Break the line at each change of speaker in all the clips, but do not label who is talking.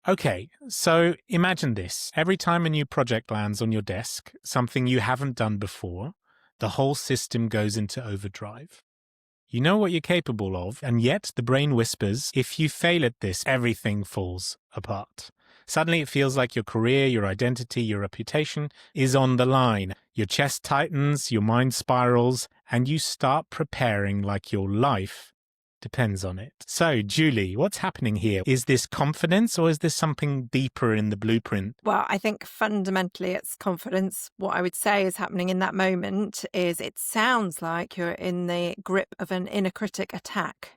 Okay, so imagine this. Every time a new project lands on your desk, something you haven't done before, the whole system goes into overdrive. You know what you're capable of, and yet the brain whispers, if you fail at this, everything falls apart. Suddenly it feels like your career, your identity, your reputation is on the line. Your chest tightens, your mind spirals, and you start preparing like your life depends on it. So, Julie, what's happening here? Is this confidence or is this something deeper in the blueprint?
Well, I think fundamentally it's confidence. What I would say is happening in that moment is it sounds like you're in the grip of an inner critic attack.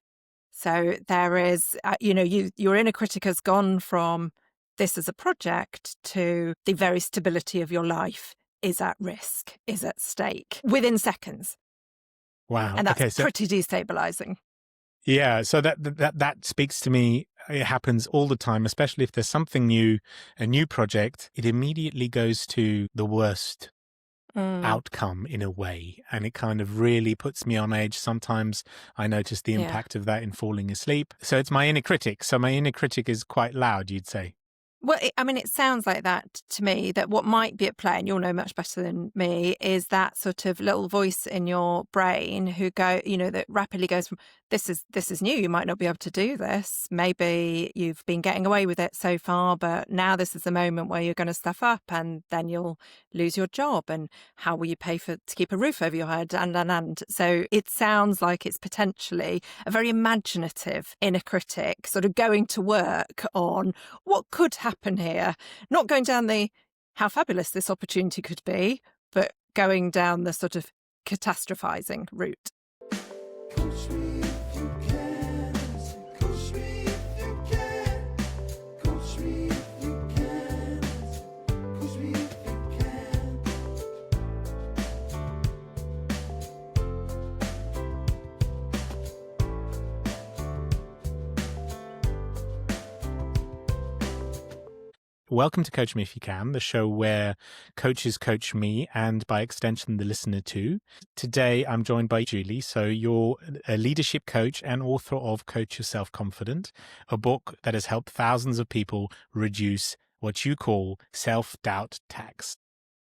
So there is, your inner critic has gone from this as a project to the very stability of your life is at risk, is at stake within seconds.
Wow.
And that's
Okay, so
pretty destabilizing.
yeah, so that speaks to me. It happens all the time, especially if there's something new, a new project, it immediately goes to the worst outcome in a way. And it kind of really puts me on edge. Sometimes I notice the
Yeah.
impact of that in falling asleep. So it's my inner critic. So my inner critic is quite loud, you'd say.
Well, it sounds like that to me, that what might be at play, and you'll know much better than me, is that sort of little voice in your brain that rapidly goes from, this is new, you might not be able to do this. Maybe you've been getting away with it so far, but now this is the moment where you're going to stuff up and then you'll lose your job. And how will you pay to keep a roof over your head? And. So it sounds like it's potentially a very imaginative inner critic sort of going to work on what could happen here, not going down the how fabulous this opportunity could be, but going down the sort of catastrophizing route.
Coach me if you can. Coach me if you can. Coach me if you can. Coach me if you can.
Welcome to Coach Me If You Can, the show where coaches coach me and by extension the listener too. Today I'm joined by Julie. So you're a leadership coach and author of Coach Yourself Confident, a book that has helped thousands of people reduce what you call self-doubt tax.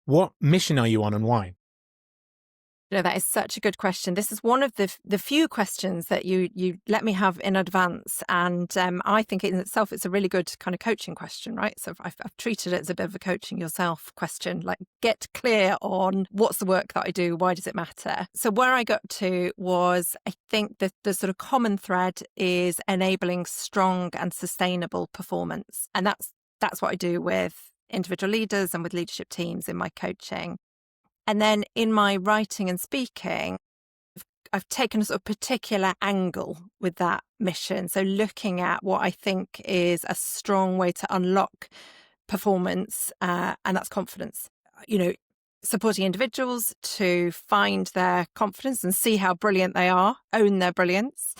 What mission are you on and why?
That is such a good question. This is one of the few questions that you let me have in advance. And I think in itself, it's a really good kind of coaching question, right? So I've treated it as a bit of a coaching yourself question, like get clear on what's the work that I do? Why does it matter? So where I got to was, I think that the sort of common thread is enabling strong and sustainable performance. And that's what I do with individual leaders and with leadership teams in my coaching. And then in my writing and speaking, I've taken a sort of particular angle with that mission. So looking at what I think is a strong way to unlock performance, and that's confidence. Supporting individuals to find their confidence and see how brilliant they are, own their brilliance,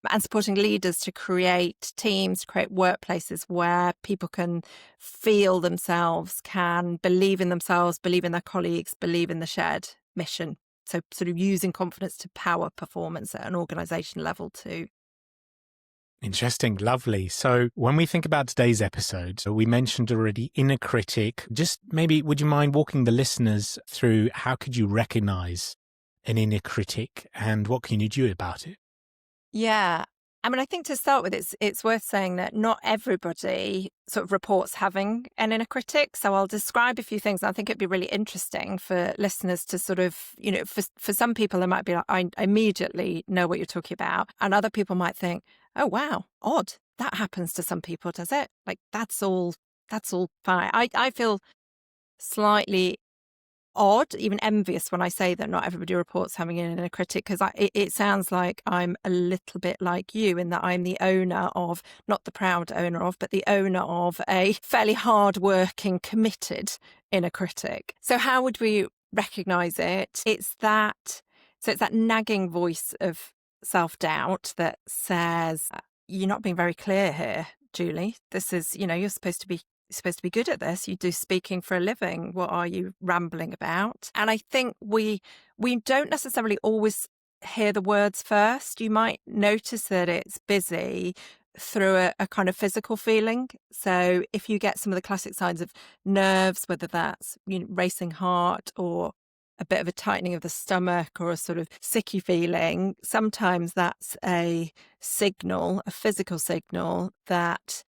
and supporting leaders to create teams, to create workplaces where people can feel themselves, can believe in themselves, believe in their colleagues, believe in the shared mission. So sort of using confidence to power performance at an organisation level too.
Interesting. Lovely. So when we think about today's episode, we mentioned already inner critic. Just maybe would you mind walking the listeners through how could you recognize an inner critic and what can you do about it?
Yeah. I mean, I think to start with, it's worth saying that not everybody sort of reports having an inner critic. So I'll describe a few things. I think it'd be really interesting for listeners to sort of, for some people, it might be like, I immediately know what you're talking about. And other people might think, oh, wow, odd. That happens to some people, does it? Like, that's all fine. I feel slightly odd, even envious when I say that not everybody reports having an inner critic, because it sounds like I'm a little bit like you in that I'm the owner of, not the proud owner of, but the owner of a fairly hard-working, committed inner critic. So how would we recognise it? It's that nagging voice of self-doubt that says, you're not being very clear here, Julie. This is, you're supposed to be good at this. You do speaking for a living. What are you rambling about? And I think we don't necessarily always hear the words first. You might notice that it's busy, through a kind of physical feeling. So if you get some of the classic signs of nerves, whether that's racing heart or a bit of a tightening of the stomach or a sort of sicky feeling, sometimes that's a signal, a physical signal that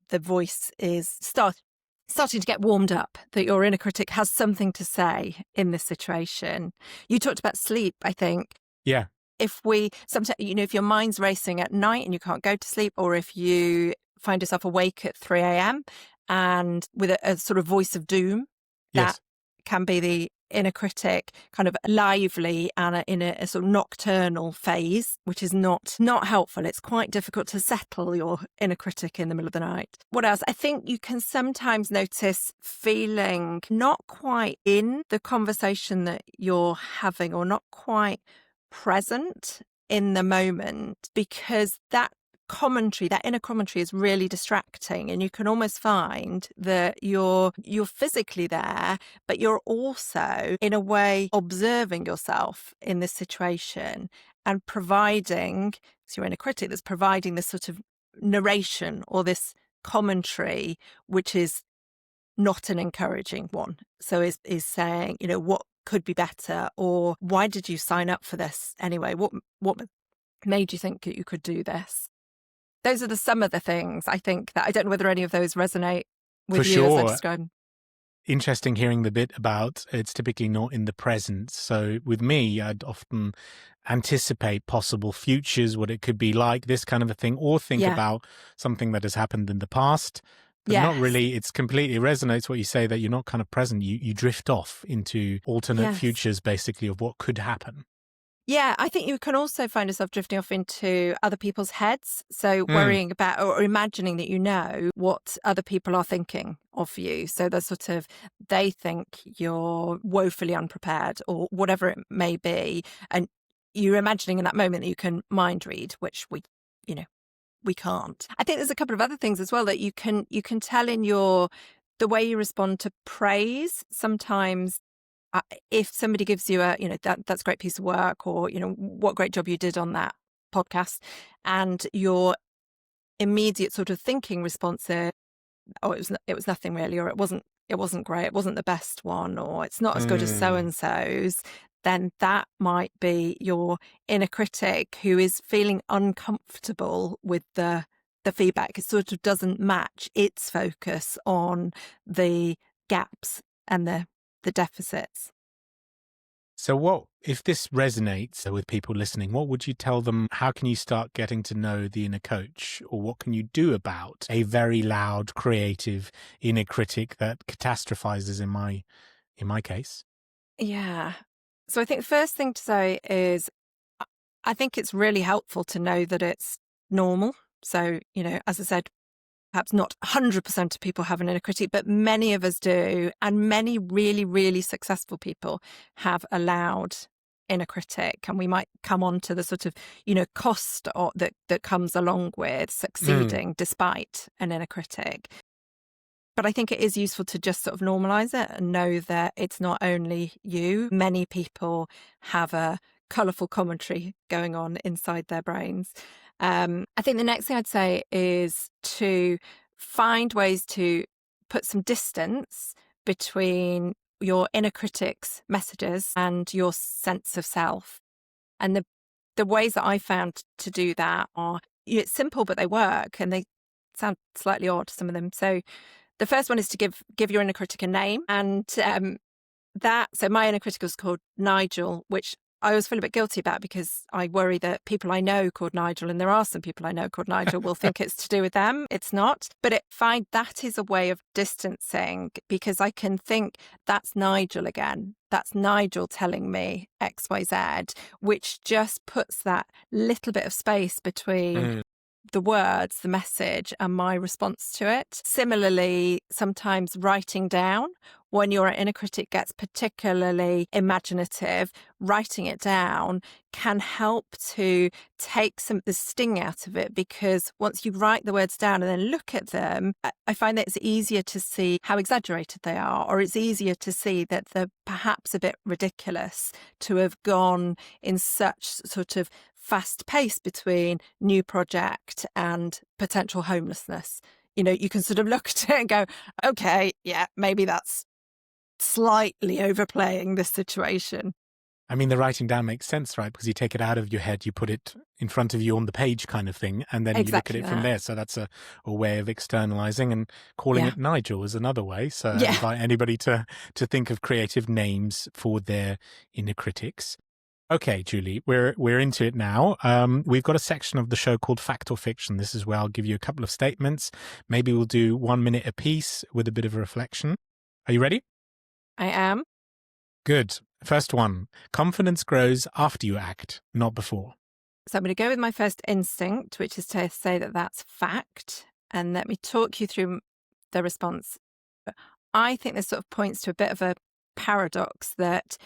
the voice is starting to get warmed up, that your inner critic has something to say in this situation. You talked about sleep, I think.
Yeah.
If sometimes, if your mind's racing at night and you can't go to sleep, or if you find yourself awake at 3 a.m. and with a sort of voice of doom,
Yes.
that can be the inner critic kind of lively and in a sort of nocturnal phase, which is not helpful. It's quite difficult to settle your inner critic in the middle of the night. What else? I think you can sometimes notice feeling not quite in the conversation that you're having, or not quite present in the moment, because that inner commentary is really distracting, and you can almost find that you're physically there, but you're also in a way observing yourself in this situation and providing, so your inner critic that's providing this sort of narration or this commentary, which is not an encouraging one. So is saying, what could be better, or why did you sign up for this anyway? What made you think that you could do this? Those are some of the things I think that I don't know whether any of those resonate with
For
you as I
sure.
described.
Interesting hearing the bit about it's typically not in the present. So with me, I'd often anticipate possible futures, what it could be like, this kind of a thing, or think about something that has happened in the past. But not really, it's completely resonates what you say, that you're not kind of present. You drift off into alternate futures, basically, of what could happen.
Yeah, I think you can also find yourself drifting off into other people's heads. So worrying about or imagining that you know what other people are thinking of you. So they're they think you're woefully unprepared or whatever it may be. And you're imagining in that moment that you can mind read, which we can't. I think there's a couple of other things as well that you can tell in the way you respond to praise. Sometimes if somebody gives you that's a great piece of work, or what great job you did on that podcast, and your immediate sort of thinking response is, oh, it was nothing really, or it wasn't great, it wasn't the best one, or it's not as good as so and so's, then that might be your inner critic who is feeling uncomfortable with the feedback. It sort of doesn't match its focus on the gaps and the deficits.
So what, if this resonates with people listening, what would you tell them? How can you start getting to know the inner coach? Or what can you do about a very loud, creative inner critic that catastrophizes in my case?
Yeah. So I think the first thing to say is I think it's really helpful to know that it's normal. So, as I said, perhaps not 100% of people have an inner critic, but many of us do. And many really, really successful people have a loud inner critic. And we might come on to the sort of, cost that comes along with succeeding despite an inner critic. But I think it is useful to just sort of normalize it and know that it's not only you. Many people have a colourful commentary going on inside their brains. I think the next thing I'd say is to find ways to put some distance between your inner critic's messages and your sense of self. And the ways that I found to do that are, it's simple, but they work, and they sound slightly odd, some of them. So the first one is to give your inner critic a name. And so my inner critic was called Nigel, which I always feel a bit guilty about, because I worry that people I know called Nigel, and there are some people I know called Nigel, will think it's to do with them. It's not. But find that is a way of distancing, because I can think that's Nigel again. That's Nigel telling me X, Y, Z, which just puts that little bit of space between the words, the message, and my response to it. Similarly, sometimes writing down, when your inner critic gets particularly imaginative, writing it down can help to take some of the sting out of it, because once you write the words down and then look at them, I find that it's easier to see how exaggerated they are, or it's easier to see that they're perhaps a bit ridiculous to have gone in such sort of fast pace between new project and potential homelessness. You can sort of look at it and go, okay, yeah, maybe that's slightly overplaying this situation.
I mean, the writing down makes sense, right? Because you take it out of your head, you put it in front of you on the page kind of thing, and then you look at
Exactly
it from
that.
there. So that's a way of externalizing, and calling
Yeah.
it Nigel is another way. So I
Yeah.
invite anybody to think of creative names for their inner critics. Okay, Julie, we're into it now. We've got a section of the show called Fact or Fiction. This is where I'll give you a couple of statements. Maybe we'll do 1 minute apiece with a bit of a reflection. Are you ready?
I am.
Good. First one. Confidence grows after you act, not before.
So I'm going to go with my first instinct, which is to say that that's fact. And let me talk you through the response. I think this sort of points to a bit of a paradox that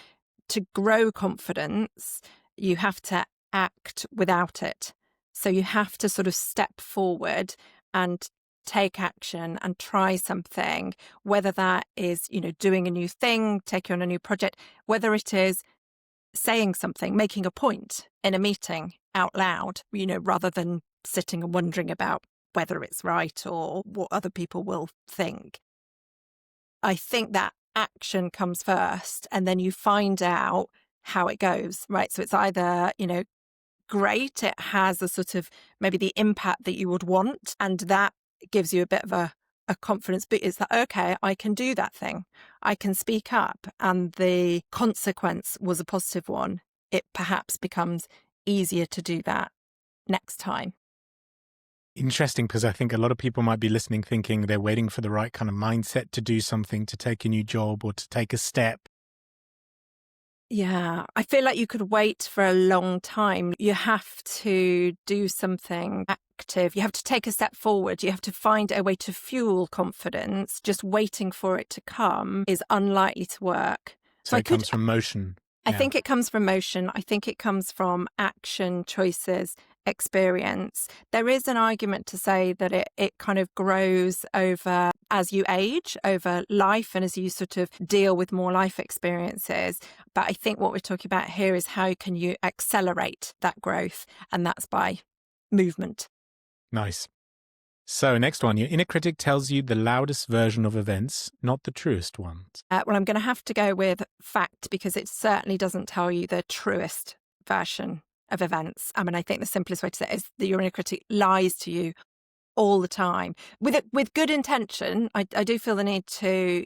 to grow confidence, you have to act without it. So you have to sort of step forward and take action and try something, whether that is, doing a new thing, taking on a new project, whether it is saying something, making a point in a meeting out loud, rather than sitting and wondering about whether it's right or what other people will think. I think that action comes first and then you find out how it goes, right? So it's either, great, it has a sort of maybe the impact that you would want, and that gives you a bit of a confidence, but it's that, okay, I can do that thing. I can speak up, and the consequence was a positive one. It perhaps becomes easier to do that next time.
Interesting, because I think a lot of people might be listening thinking they're waiting for the right kind of mindset to do something, to take a new job or to take a step.
Yeah, I feel like you could wait for a long time. You have to do something active. You have to take a step forward. You have to find a way to fuel confidence. Just waiting for it to come is unlikely to work.
So it comes from motion.
I think it comes from motion. I think it comes from action, choices, experience. There is an argument to say that it kind of grows over as you age, over life, and as you sort of deal with more life experiences. But I think what we're talking about here is how can you accelerate that growth? And that's by movement.
Nice. So next one, your inner critic tells you the loudest version of events, not the truest ones.
Well, I'm going to have to go with fact because it certainly doesn't tell you the truest version of events. I mean, I think the simplest way to say it is that your inner critic lies to you all the time with good intention. I do feel the need to,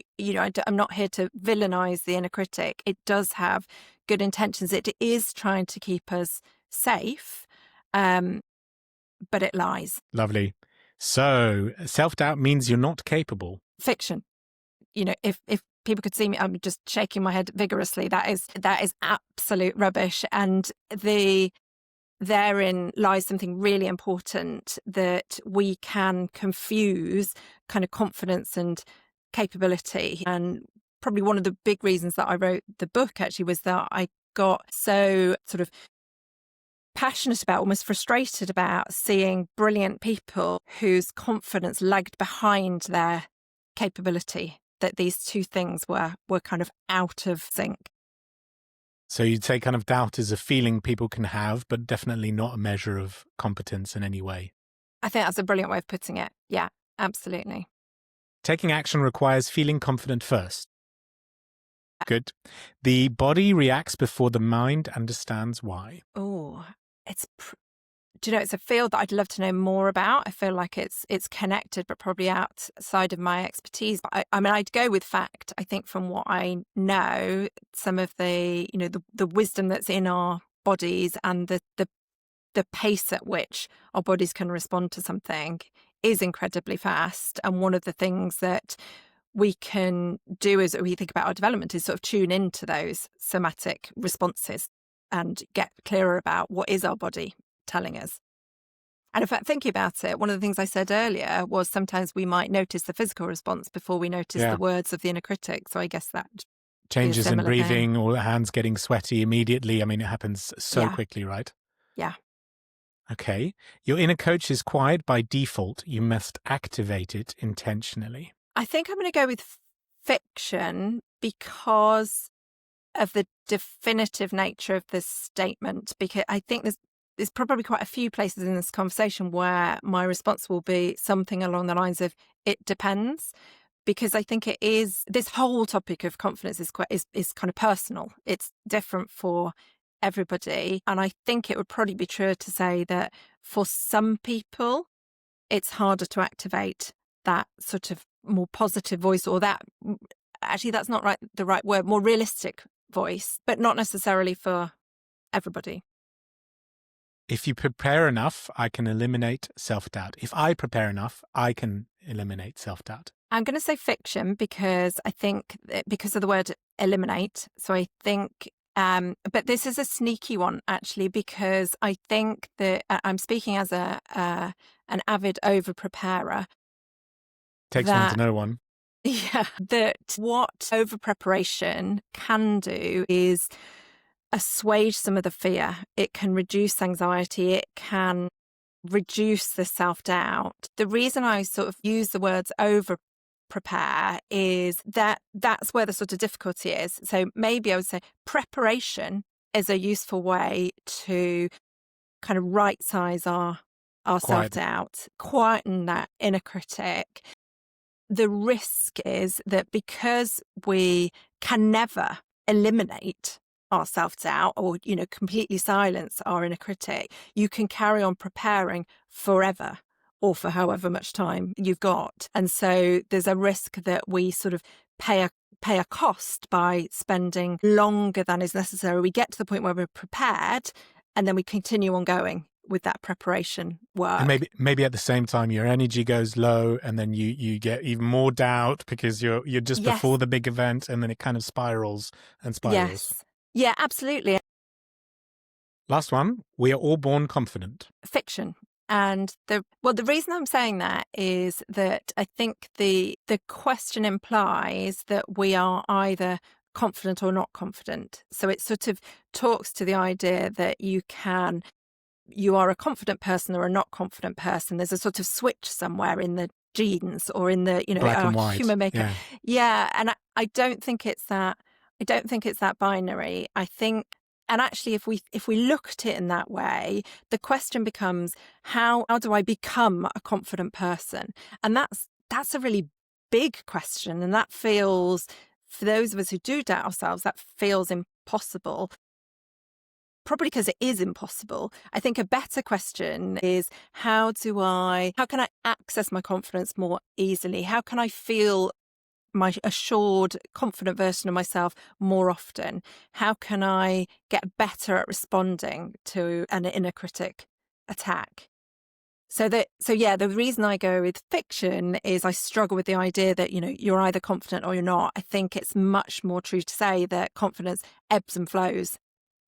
I'm not here to villainize the inner critic. It does have good intentions. It is trying to keep us safe, but it lies.
Lovely. So self-doubt means you're not capable.
Fiction. If people could see me, I'm just shaking my head vigorously. That is absolute rubbish. And therein lies something really important, that we can confuse kind of confidence and capability. And probably one of the big reasons that I wrote the book actually was that I got so sort of passionate about, almost frustrated about seeing brilliant people whose confidence lagged behind their capability, that these two things were kind of out of sync.
So you'd say kind of doubt is a feeling people can have, but definitely not a measure of competence in any way.
I think that's a brilliant way of putting it. Yeah, absolutely.
Taking action requires feeling confident first. Good. The body reacts before the mind understands why.
Oh, it's a field that I'd love to know more about. I feel like it's connected, but probably outside of my expertise. But I mean, I'd go with fact. I think from what I know, some of the, the wisdom that's in our bodies and the pace at which our bodies can respond to something is incredibly fast. And one of the things that we can do as we think about our development is sort of tune into those somatic responses and get clearer about what is our body telling us. And in fact, thinking about it, one of the things I said earlier was sometimes we might notice the physical response before we notice the words of the inner critic. So I guess that
changes in breathing
thing.
or the hands getting sweaty immediately. I mean, it happens so quickly, right?
Yeah.
Okay. Your inner coach is quiet by default. You must activate it intentionally.
I think I'm going to go with fiction because of the definitive nature of this statement, because I think there's there's probably quite a few places in this conversation where my response will be something along the lines of, it depends. Because I think it is, this whole topic of confidence is kind of personal. It's different for everybody. And I think it would probably be true to say that for some people, it's harder to activate that sort of more positive voice, or that, actually that's not the right word, more realistic voice, but not necessarily for everybody.
If you prepare enough, I can eliminate self-doubt. If I prepare enough, I can eliminate self-doubt.
I'm going to say fiction because I think, because of the word eliminate. So I think, but this is a sneaky one actually, because I think that I'm speaking as an avid over-preparer.
Takes one to know one.
Yeah, that what over-preparation can do is assuage some of the fear. It can reduce anxiety. It can reduce the self-doubt. The reason I sort of use the words over-prepare is that that's where the sort of difficulty is. So maybe I would say preparation is a useful way to kind of right-size our self-doubt, quieten that inner critic. The risk is that because we can never eliminate our self-doubt or, completely silence our inner critic, you can carry on preparing forever or for however much time you've got. And so there's a risk that we sort of pay a cost by spending longer than is necessary. We get to the point where we're prepared and then we continue on going with that preparation work.
And maybe at the same time your energy goes low, and then you get even more doubt because you're just before the big event, and then it kind of spirals and spirals.
Yes. Yeah, absolutely.
Last one, we are all born confident.
Fiction. And the reason I'm saying that is that I think the question implies that we are either confident or not confident. So it sort of talks to the idea that you are a confident person or a not confident person. There's a sort of switch somewhere in the genes or in the,
Black and white.
human makeup. Yeah. And I don't think it's that. I don't think it's that binary. I think, and actually, if we look at it in that way, the question becomes, how do I become a confident person? And that's a really big question. And that feels, for those of us who do doubt ourselves, that feels impossible. Probably because it is impossible. I think a better question is, how can I access my confidence more easily? How can I feel my assured, confident version of myself more often? How can I get better at responding to an inner critic attack? So the reason I go with fiction is I struggle with the idea that, you're either confident or you're not. I think it's much more true to say that confidence ebbs and flows.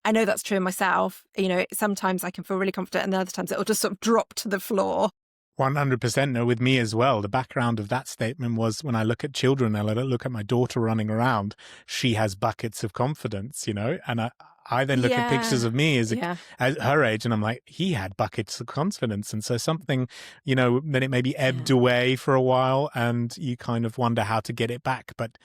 I know that's true in myself. Sometimes I can feel really confident and other times it'll just sort of drop to the floor.
100% no, with me as well. The background of that statement was, when I look at children and I look at my daughter running around, she has buckets of confidence, and I then look at pictures of me as her age, and I'm like, he had buckets of confidence. And so something, then it maybe ebbed away for a while and you kind of wonder how to get it back. But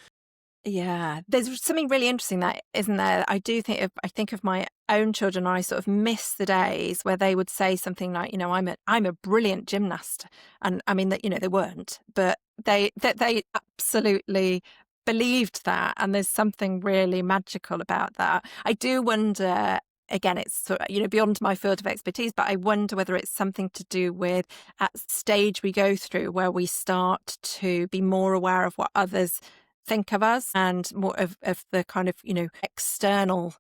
yeah, there's something really interesting that, isn't there? I think of my own children, I sort of miss the days where they would say something like, I'm a brilliant gymnast. And I mean that, they weren't, but they absolutely believed that. And there's something really magical about that. I do wonder, again, it's sort of, beyond my field of expertise, but I wonder whether it's something to do with at stage we go through where we start to be more aware of what others think of us and more of the kind of, external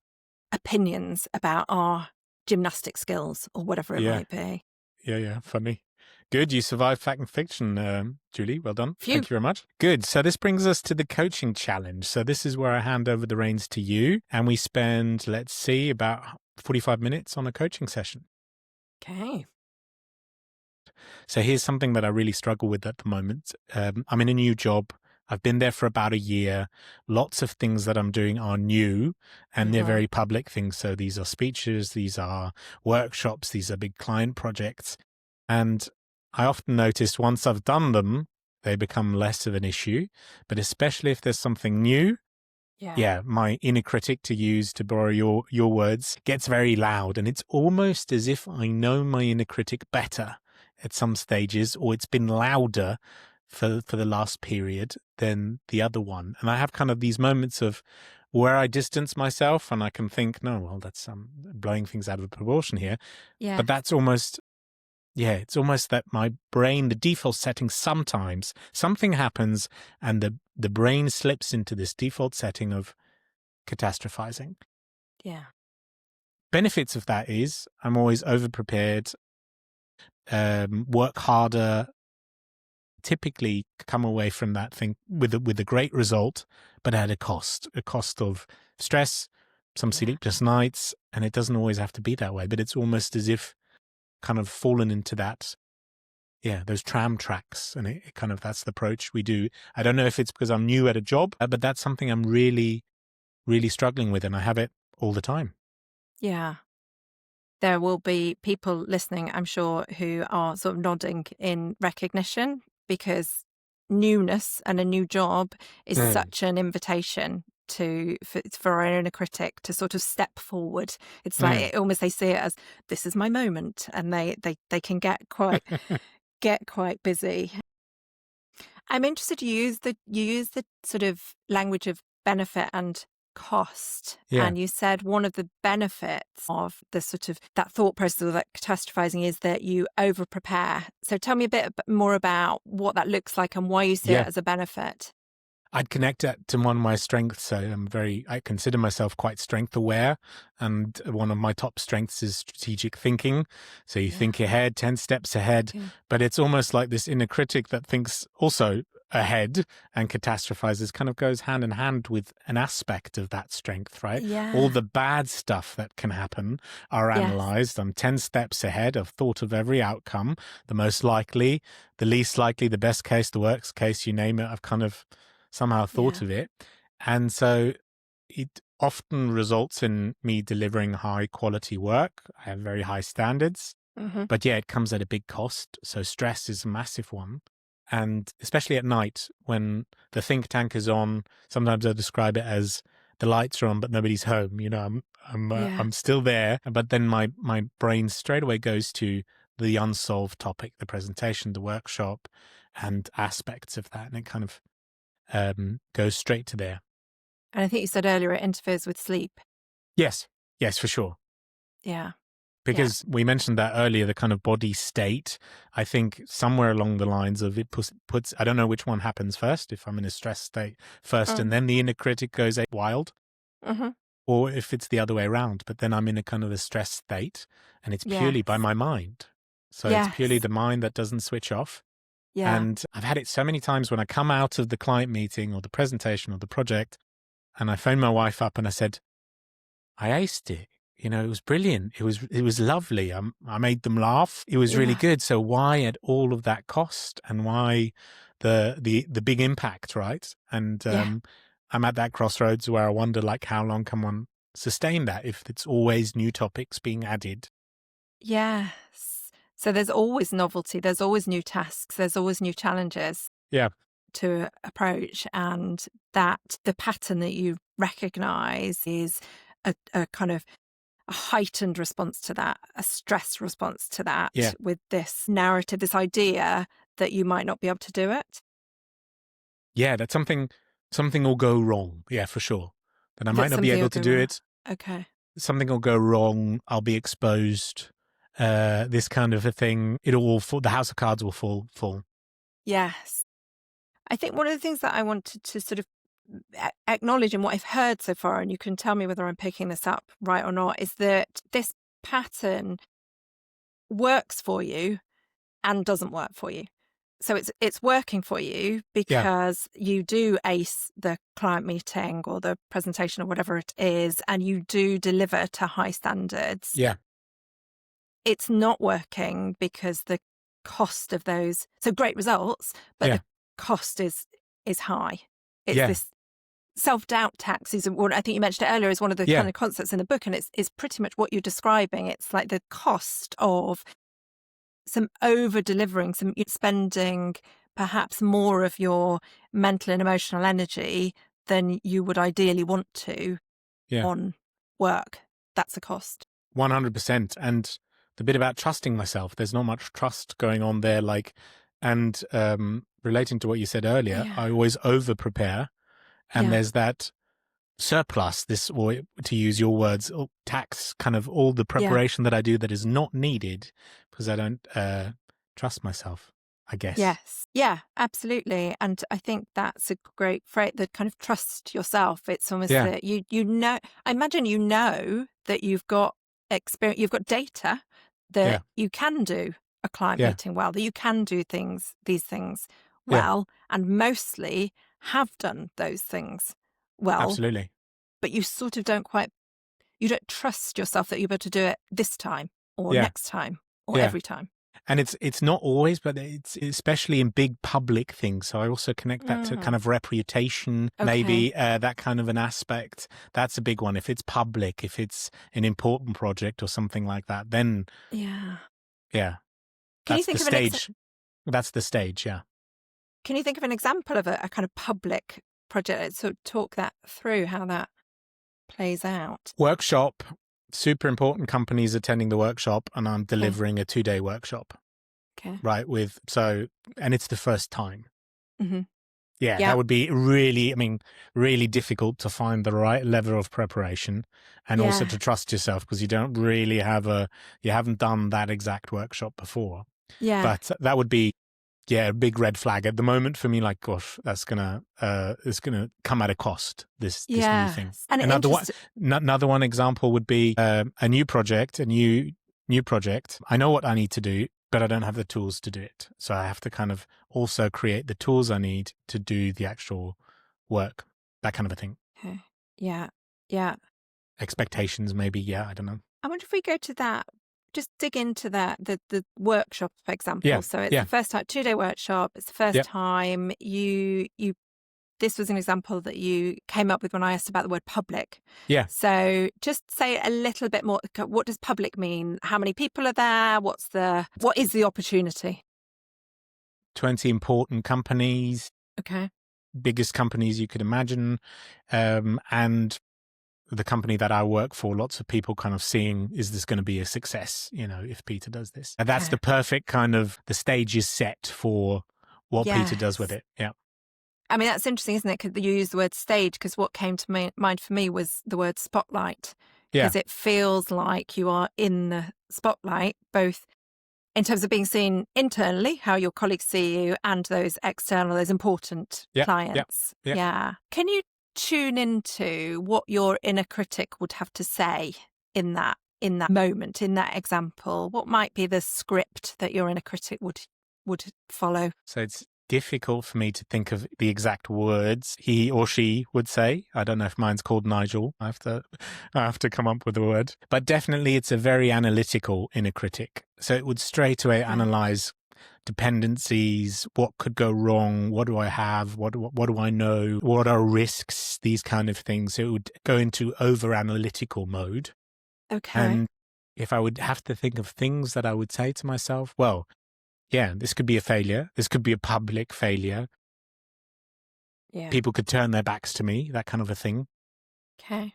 opinions about our gymnastic skills or whatever it might be.
Yeah. Funny. Good. You survived fact and fiction, Julie. Well done.
Phew.
Thank you very much. Good. So this brings us to the coaching challenge. So this is where I hand over the reins to you and we spend, let's see, about 45 minutes on a coaching session.
Okay.
So here's something that I really struggle with at the moment. I'm in a new job. I've been there for about a year. Lots of things that I'm doing are new and they're very public things. So these are speeches, these are workshops, these are big client projects. And I often notice once I've done them, they become less of an issue. But especially if there's something new, Yeah, my inner critic, to borrow your words, gets very loud, and it's almost as if I know my inner critic better at some stages, or it's been louder for the last period than the other one. And I have kind of these moments of where I distance myself and I can think, no, well, that's blowing things out of proportion here.
Yeah.
But that's almost, yeah, it's almost that my brain, the default setting, sometimes something happens and the brain slips into this default setting of catastrophizing.
Yeah.
Benefits of that is I'm always over-prepared, work harder, typically come away from that thing with a great result, but at a cost of stress, some sleepless nights, and it doesn't always have to be that way, but it's almost as if kind of fallen into that, those tram tracks, and it kind of, that's the approach we do. I don't know if it's because I'm new at a job, but that's something I'm really, really struggling with, and I have it all the time.
Yeah. There will be people listening, I'm sure, who are sort of nodding in recognition, because newness and a new job is such an invitation for our inner critic to sort of step forward. It's like it almost, they see it as, this is my moment, and they can get quite busy. I'm interested, you use the sort of language of benefit and cost.
Yeah.
And you said one of the benefits of the sort of that thought process of that catastrophizing is that you over prepare. So tell me a bit more about what that looks like and why you see it as a benefit.
I'd connect that to one of my strengths. So I consider myself quite strength aware. And one of my top strengths is strategic thinking. So you think ahead, 10 steps ahead, but it's almost like this inner critic that thinks also ahead and catastrophizes, kind of goes hand in hand with an aspect of that strength, right?
Yeah.
All the bad stuff that can happen are analyzed. I'm 10 steps ahead. I've thought of every outcome, the most likely, the least likely, the best case, the worst case, you name it. I've kind of somehow thought of it. And so it often results in me delivering high quality work. I have very high standards, but it comes at a big cost. So stress is a massive one. And especially at night when the think tank is on, sometimes I describe it as the lights are on, but nobody's home. You know, I'm still there, but then my brain straight away goes to the unsolved topic, the presentation, the workshop, and aspects of that. And it kind of goes straight to there.
And I think you said earlier it interferes with sleep.
Yes, for sure.
Yeah.
Because we mentioned that earlier, the kind of body state, I think somewhere along the lines of it puts, I don't know which one happens first, if I'm in a stress state first and then the inner critic goes wild, or if it's the other way around, but then I'm in a kind of a stress state and it's purely by my mind. So it's purely the mind that doesn't switch off.
Yeah.
And I've had it so many times when I come out of the client meeting or the presentation or the project and I phoned my wife up and I said, I aced it. You know, it was brilliant. It was lovely. I made them laugh. It was really good. So why at all of that cost, and why the big impact, right? And I'm at that crossroads where I wonder, like, how long can one sustain that if it's always new topics being added?
Yes. So there's always novelty. There's always new tasks. There's always new challenges.
Yeah.
To approach, and that the pattern that you recognize is a kind of a heightened response to that, a stress response to that, with this narrative, this idea that you might not be able to do it. Yeah,
that something will go wrong. Yeah, for sure. That I might not be able to do it.
Okay.
Something will go wrong. I'll be exposed. This kind of a thing. It'll all fall. The house of cards will fall.
Yes. I think one of the things that I wanted to sort of acknowledge in what I've heard so far, and you can tell me whether I'm picking this up right or not, is that this pattern works for you and doesn't work for you. So it's working for you because you do ace the client meeting or the presentation or whatever it is, and you do deliver to high standards.
Yeah.
It's not working because the cost of those, so great results, but the cost is high. It's this self-doubt tax is what I think you mentioned it earlier, is one of the kind of concepts in the book, and it's pretty much what you're describing. It's like the cost of some over-delivering, some spending perhaps more of your mental and emotional energy than you would ideally want to
Yeah.
on work. That's a cost.
100%. And the bit about trusting myself, there's not much trust going on there. And relating to what you said earlier,
Yeah.
I always over prepare. And
Yeah.
there's that surplus, or to use your words, tax, kind of all the preparation that I do that is not needed because I don't trust myself, I guess.
Yes. Yeah, absolutely. And I think that's a great phrase, that kind of trust yourself. It's almost
Yeah.
that you know, I imagine you know that you've got experience, you've got data that
Yeah.
you can do a client
Yeah.
meeting well, that you can do these things
Yeah.
well, and mostly have done those things well.
Absolutely.
But you sort of don't trust yourself that you're able to do it this time or
Yeah.
next time or
Yeah.
every time.
And it's not always, but it's especially in big public things. So I also connect that to kind of reputation, maybe that kind of an aspect. That's a big one. If it's public, if it's an important project or something like that, then
Yeah.
yeah,
Can you
that's
think
the
of an
stage. That's the stage, yeah.
Can you think of an example of a kind of public project? So talk that through, how that plays out.
Workshop, super important companies attending the workshop, and I'm delivering a 2-day workshop,
Okay.
right? And it's the first time.
Mm-hmm.
Yeah,
Yeah.
that would be really difficult to find the right level of preparation and also
Yeah.
to trust yourself because you don't really you haven't done that exact workshop before.
Yeah.
But that would be, a big red flag at the moment for me. Like, gosh, it's gonna come at a cost. This new thing.
Yes. And
Another one example would be a new project, a new project. I know what I need to do, but I don't have the tools to do it. So I have to kind of also create the tools I need to do the actual work, that kind of a thing.
Okay. Yeah. Yeah.
Expectations, maybe. Yeah, I don't know.
I wonder if we go to that, just dig into that, the workshop example.
Yeah.
So it's the first time, 2-day workshop. It's the first time this was an example that you came up with when I asked about the word public.
Yeah.
So just say a little bit more. What does public mean? How many people are there? What is the opportunity?
20 important companies.
Okay.
Biggest companies you could imagine. And the company that I work for, lots of people kind of seeing, is this going to be a success, if Peter does this? And that's the perfect kind of, the stage is set for what Peter does with it. Yeah.
I mean, that's interesting, isn't it? Because you use the word stage, because what came to mind for me was the word spotlight. Because it feels like you are in the spotlight, both in terms of being seen internally, how your colleagues see you, and those external, those important clients. Yeah. Can you tune into what your inner critic would have to say in that moment, in that example? What might be the script that your inner critic would follow?
So it's difficult for me to think of the exact words he or she would say. I don't know if mine's called Nigel. I have to come up with a word. But definitely it's a very analytical inner critic. So it would straight away analyze dependencies, what could go wrong, what do I have, what do I know, what are risks, these kind of things. So it would go into over analytical mode.
Okay.
And if I would have to think of things that I would say to myself, well, yeah, this could be a failure. This could be a public failure.
Yeah.
People could turn their backs to me, that kind of a thing.
Okay.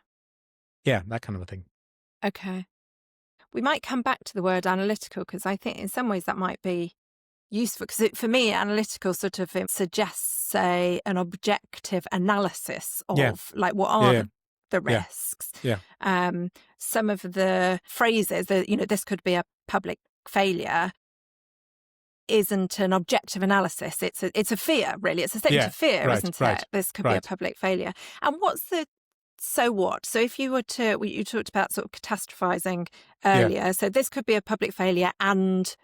Yeah, that kind of a thing.
Okay. We might come back to the word analytical, because I think in some ways that might be useful, because for me, analytical sort of suggests, an objective analysis of like what are the risks.
Yeah.
Some of the phrases that, this could be a public failure, isn't an objective analysis. It's a fear, really. It's a statement of fear, isn't it? This could be a public failure. And what's the so what? So if you were you talked about sort of catastrophizing earlier. So this could be a public failure and ...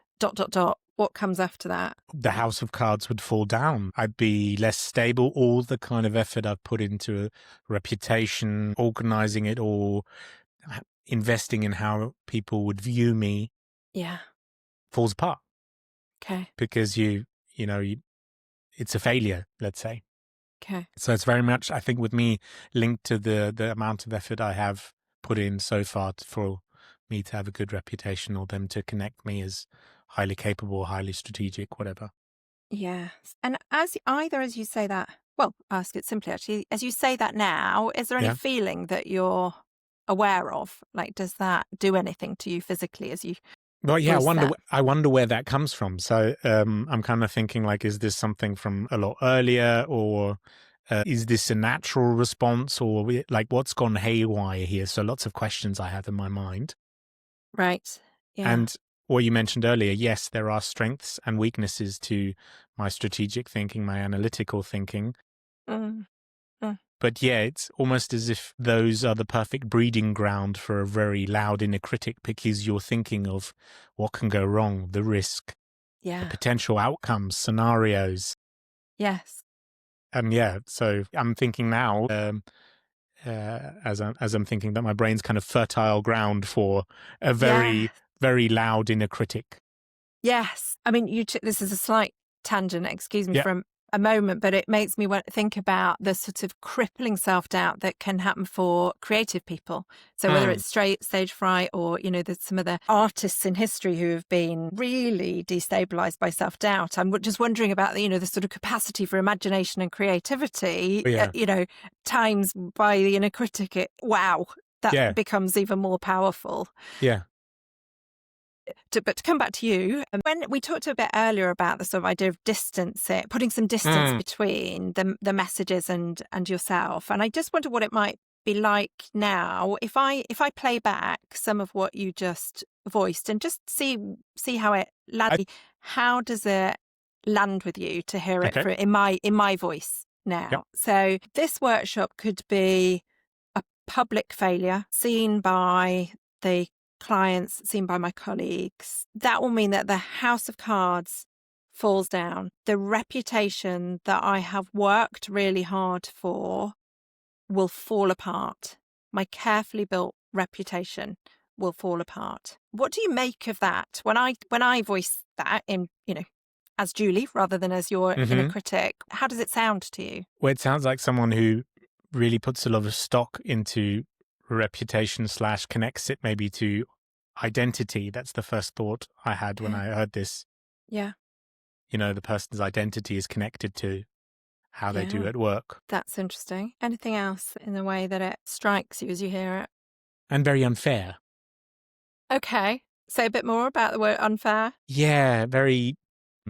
What comes after that?
The house of cards would fall down. I'd be less stable. All the kind of effort I've put into a reputation, organizing it all, investing in how people would view me, falls apart.
Okay.
Because it's a failure, let's say.
Okay.
So it's very much, I think, with me linked to the amount of effort I have put in so far for me to have a good reputation, or them to connect me as highly capable, highly strategic, whatever.
Yes. And as you say that, Well, I'll ask it simply, actually. As you say that now, is there any
Yeah.
feeling that you're aware of? Like, does that do anything to you physically as you
Well, yeah,
voice that?
I wonder where that comes from. So I'm kind of thinking, like, is this something from a lot earlier, or is this a natural response, or like what's gone haywire here? So lots of questions I have in my mind.
Right. Yeah.
And what you mentioned earlier, yes, there are strengths and weaknesses to my strategic thinking, my analytical thinking.
Mm, mm.
But yeah, it's almost as if those are the perfect breeding ground for a very loud inner critic, because you're thinking of what can go wrong, the risk, the
Yeah.
potential outcomes, scenarios.
Yes.
And yeah, so I'm thinking now, as I'm thinking that my brain's kind of fertile ground for a
Yeah.
very, very loud inner critic.
Yes. I mean, this is a slight tangent, excuse me
Yeah.
for a moment, but it makes me think about the sort of crippling self-doubt that can happen for creative people. So whether it's stage fright or, there's some of the artists in history who have been really destabilized by self-doubt. I'm just wondering about the sort of capacity for imagination and creativity,
Yeah.
times by the inner critic. Wow, that
Yeah.
becomes even more powerful.
Yeah.
But to come back to you, when we talked a bit earlier about the sort of idea of distance, putting some distance between the messages and yourself, and I just wonder what it might be like now if I play back some of what you just voiced and just see how it lands. How does it land with you to hear it
Okay.
in my voice now?
Yep.
So this workshop could be a public failure seen by the clients, seen by my colleagues. That will mean that the house of cards falls down. The reputation that I have worked really hard for will fall apart. My carefully built reputation will fall apart. What do you make of that? When I voice that in, as Julie rather than as your inner critic, how does it sound to you?
Well, it sounds like someone who really puts a lot of stock into reputation / connects it maybe to identity. That's the first thought I had when I heard this.
Yeah.
The person's identity is connected to how they do
Yeah.
at work.
That's interesting. Anything else in the way that it strikes you as you hear it?
And very unfair.
Okay. Say a bit more about the word unfair.
Yeah, very,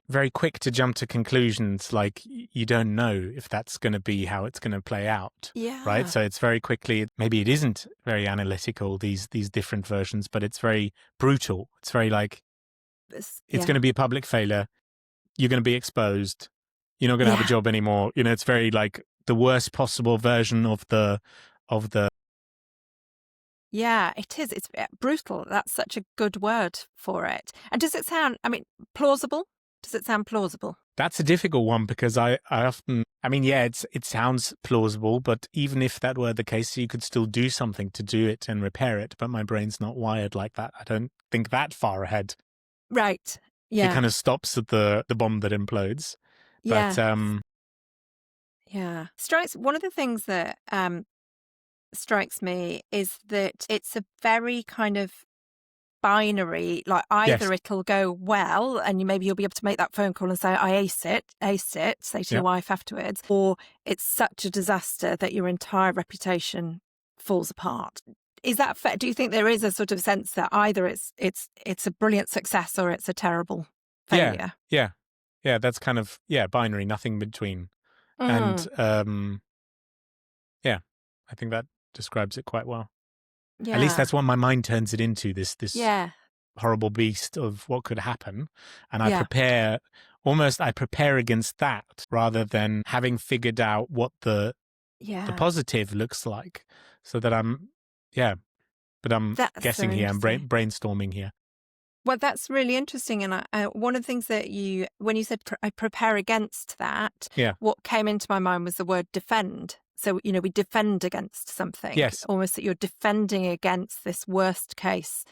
very quick to jump to conclusions. Like, you don't know if that's going to be how it's going to play out.
Yeah.
Right. So it's very quickly, maybe it isn't very analytical, these different versions, but it's very brutal. It's very like, it's going to be a public failure. You're going to be exposed. You're not going to have a job anymore. It's very like the worst possible version of the.
Yeah, it is. It's brutal. That's such a good word for it. And does it sound, plausible? Does it sound plausible?
That's a difficult one, because I often, it sounds plausible, but even if that were the case, you could still do something to do it and repair it. But my brain's not wired like that. I don't think that far ahead.
Right. Yeah.
It kind of stops at the bomb that implodes.
Yeah.
But
yeah. One of the things that strikes me is that it's a very kind of binary, like either it'll go well and maybe you'll be able to make that phone call and say, I ace it, say to your wife afterwards, or it's such a disaster that your entire reputation falls apart. Is that fair? Do you think there is a sort of sense that either it's a brilliant success or it's a terrible failure?
Yeah. That's kind of binary, nothing between. And I think that describes it quite well.
Yeah.
At least that's what my mind turns it into, this
Yeah.
horrible beast of what could happen. And I
Yeah.
prepare against that, rather than having figured out what the positive looks like, so that I'm
That's
guessing
so
here, I'm
interesting.
brainstorming here.
Well, that's really interesting. And one of the things that when you said I prepare against that, what came into my mind was the word defend. So, we defend against something.
Yes.
Almost that you're defending against this worst case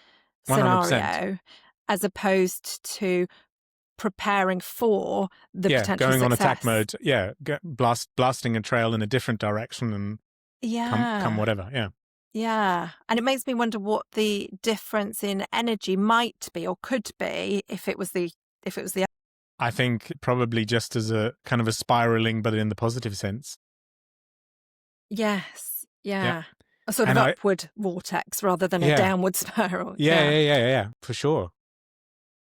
100%.
scenario, as opposed to preparing for the potential
going
success.
on attack mode. Yeah, blasting a trail in a different direction and come whatever. Yeah.
Yeah. And it makes me wonder what the difference in energy might be or could be if it was the
I think probably just as a kind of a spiraling, but in the positive sense.
Yes.
Yeah.
Yeah. A sort of
And
upward vortex rather than a
Yeah.
downward spiral.
Yeah, for sure.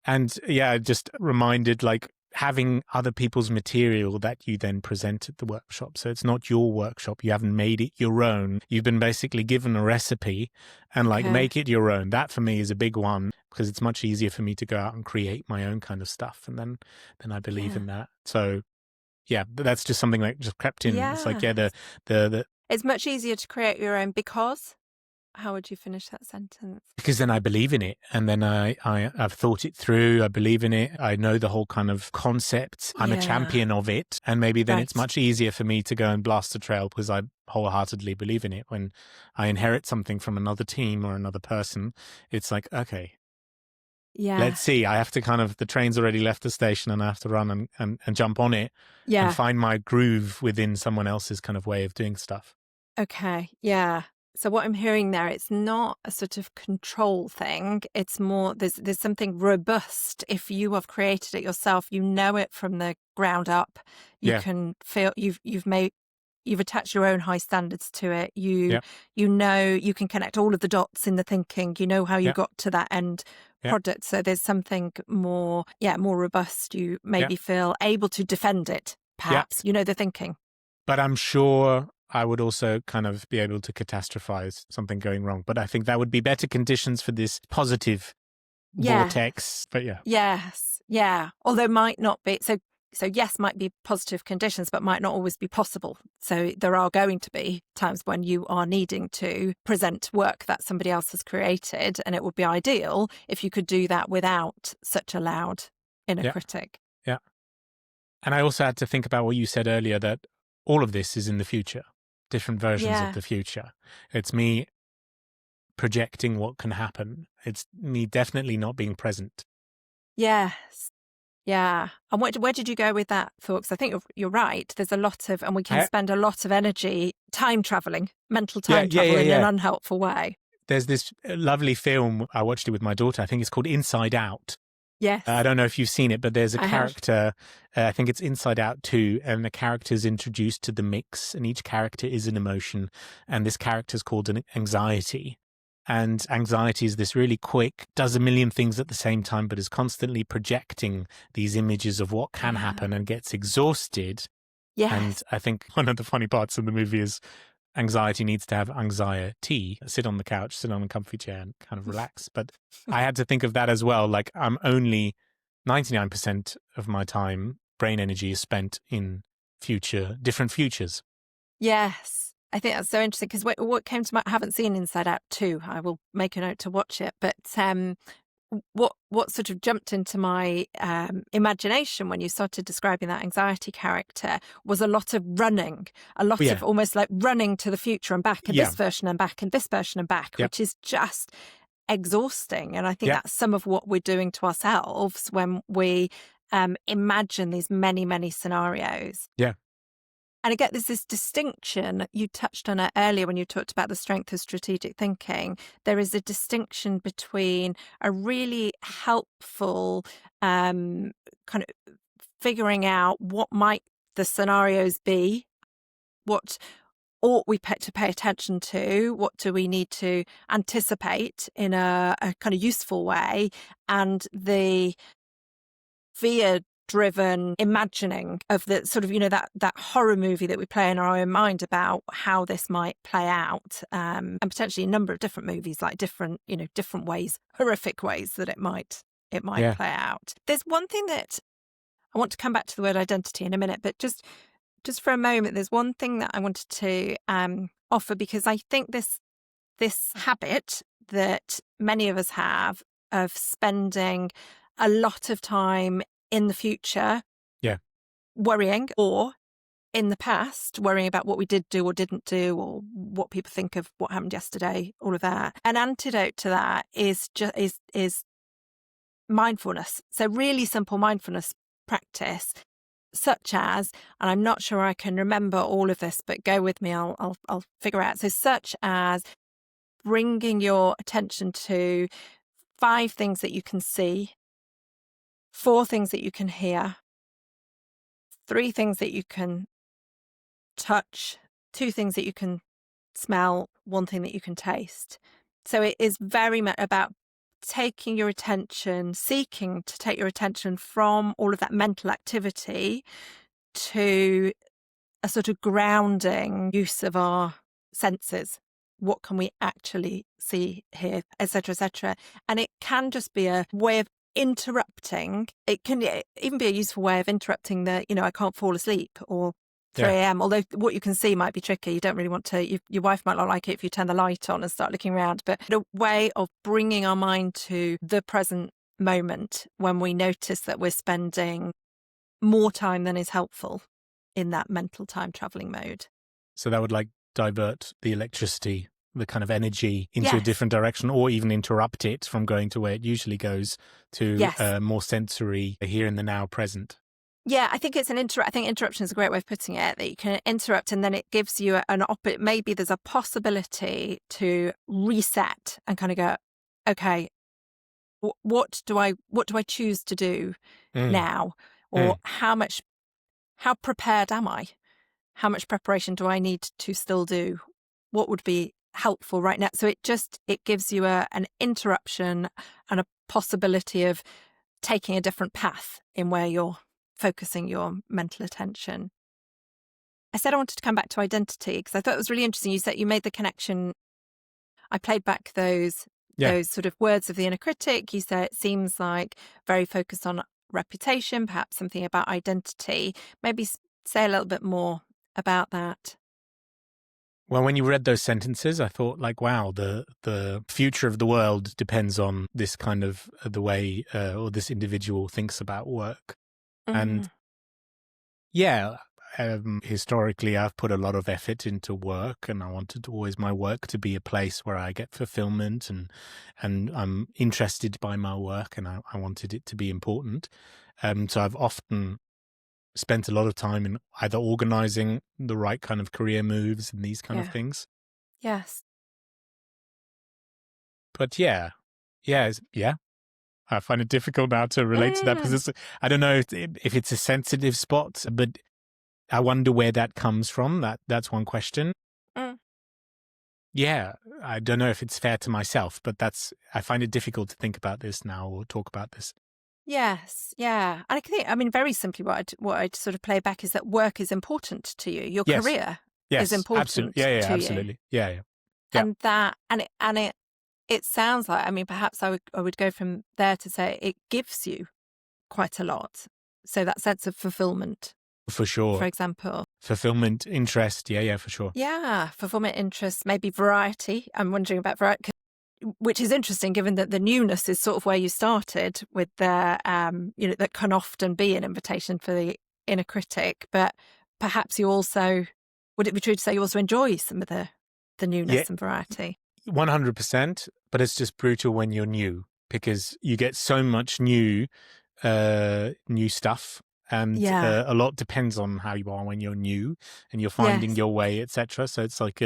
And yeah, just reminded like having other people's material that you then present at the workshop. So it's not your workshop. You haven't made it your own. You've been basically given a recipe and like
Okay.
make it your own. That for me is a big one because it's much easier for me to go out and create my own kind of stuff. And then I believe
Yeah.
in that. So yeah, that's just something that just crept in. It's like, yeah, the
It's much easier to create your own because, how would you finish that sentence?
because then I believe in it, and then I've thought it through. I believe in it. I know the whole kind of concept. I'm a
Yeah.
champion of it, and maybe then it's
Right.
much easier for me to go and blast the trail because I wholeheartedly believe in it. When I inherit something from another team or another person, it's like, okay,
Yeah.
let's see. I have to kind of, the train's already left the station, and I have to run and jump on it
Yeah.
and find my groove within someone else's kind of way of doing stuff.
Okay. Yeah. So what I'm hearing there, it's not a sort of control thing. It's more there's something robust. If you have created it yourself, you know it from the ground up. You
Yeah.
can feel you've attached your own high standards to it.
Yeah.
You know you can connect all of the dots in the thinking. You know how you
Yeah.
got to that end
Yeah.
product. So there's something more robust. You maybe feel able to defend it. Perhaps you know the thinking.
But I'm sure I would also kind of be able to catastrophize something going wrong. But I think that would be better conditions for this positive vortex. But yeah.
Yes. Yeah. Although might not be. So yes, might be positive conditions, but might not always be possible. So there are going to be times when you are needing to present work that somebody else has created. And it would be ideal if you could do that without such a loud inner critic.
Yeah. And I also had to think about what you said earlier, that all of this is in the future, different versions of the future. It's me projecting what can happen. It's me definitely not being present.
Yes. Yeah. And where did you go with that thought? Because I think you're right. There's a lot of, and we can spend a lot of energy time traveling, mental time travel in an unhelpful way.
There's this lovely film, I watched it with my daughter. I think it's called Inside Out.
Yes.
I don't know if you've seen it, but there's a character, I think it's Inside Out 2, and the character is introduced to the mix, and each character is an emotion, and this character is called an anxiety. And anxiety is this really quick, does a million things at the same time, but is constantly projecting these images of what can happen and gets exhausted.
Yes.
And I think one of the funny parts of the movie is anxiety needs to have anxiety, sit on the couch, sit on a comfy chair and kind of relax. But I had to think of that as well. Like, I'm only 99% of my time, brain energy is spent in different futures. Yes.
I think that's so interesting because what came to my, I haven't seen Inside Out 2. I will make a note to watch it. But what sort of jumped into my imagination when you started describing that anxiety character was a lot of running, of almost like running to the future and back, and this version and back, and this version and back, which is just exhausting. And I think that's some of what we're doing to ourselves when we imagine these many, many scenarios.
Yeah.
And again, there's this distinction, you touched on it earlier when you talked about the strength of strategic thinking. There is a distinction between a really helpful kind of figuring out what might the scenarios be, what ought we to pay attention to, what do we need to anticipate in a kind of useful way, and the fear-driven imagining of the sort of, that horror movie that we play in our own mind about how this might play out, and potentially a number of different movies, like different ways, horrific ways that it might play out. There's one thing that I want to come back to the word identity in a minute, but just for a moment, there's one thing that I wanted to offer, because I think this habit that many of us have of spending a lot of time in the future worrying, or in the past worrying about what we did do or didn't do, or what people think of what happened yesterday, all of that. An antidote to that is mindfulness. So really simple mindfulness practice, such as, and I'm not sure I can remember all of this, but go with me, I'll figure out. So such as bringing your attention to 5 things that you can see 4 things that you can hear, 3 things that you can touch, 2 things that you can smell, 1 thing that you can taste. So it is very much about taking your attention, seeking to take your attention from all of that mental activity to a sort of grounding use of our senses. What can we actually see, hear, etc., etc.? And it can just be a way of interrupting. It can even be a useful way of interrupting the, I can't fall asleep or 3 a.m. Although what you can see might be tricky. You don't really want to, your wife might not like it if you turn the light on and start looking around. But a way of bringing our mind to the present moment when we notice that we're spending more time than is helpful in that mental time traveling mode.
So that would like divert the electricity, the kind of energy into a
Yes.
different direction, or even interrupt it from going to where it usually goes to
Yes.
more sensory, here in the now present.
Yeah, I think it's I think interruption is a great way of putting it, that you can interrupt and then it gives you maybe there's a possibility to reset and kind of go, okay, what do I choose to do now? Or how prepared am I? How much preparation do I need to still do? What would be helpful right now? So it gives you an interruption and a possibility of taking a different path in where you're focusing your mental attention. I said I wanted to come back to identity because I thought it was really interesting. You said you made the connection. I played back those sort of words of the inner critic. You said it seems like very focused on reputation, perhaps something about identity. Maybe say a little bit more about that.
Well, when you read those sentences, I thought like, wow, the future of the world depends on this kind of the way or this individual thinks about work. And yeah, historically, I've put a lot of effort into work, and I wanted always my work to be a place where I get fulfillment, and I'm interested by my work, and I wanted it to be important. So I've often spent a lot of time in either organizing the right kind of career moves and these kind of things.
Yes.
But yeah, I find it difficult now to relate to that because I don't know if it's a sensitive spot, but I wonder where that comes from. That's one question. Yeah, I don't know if it's fair to myself, but I find it difficult to think about this now or talk about this.
Yes, yeah. And I mean, very simply, what I'd sort of play back is that work is important to you. Your career is important
absolutely. Yeah,
to
absolutely.
you.
Yeah.
And it sounds like, I mean, perhaps I would go from there to say it gives you quite a lot. So that sense of fulfillment,
For sure.
for example.
Fulfillment, interest. Yeah, for sure.
Yeah, fulfillment, interest, maybe variety. I'm wondering about variety, which is interesting given that the newness is sort of where you started with the, that can often be an invitation for the inner critic. But perhaps you also, would it be true to say you also enjoy some of the newness and variety?
100%, but it's just brutal when you're new because you get so much new stuff. And a lot depends on how you are when you're new and you're finding your way, etc. So it's like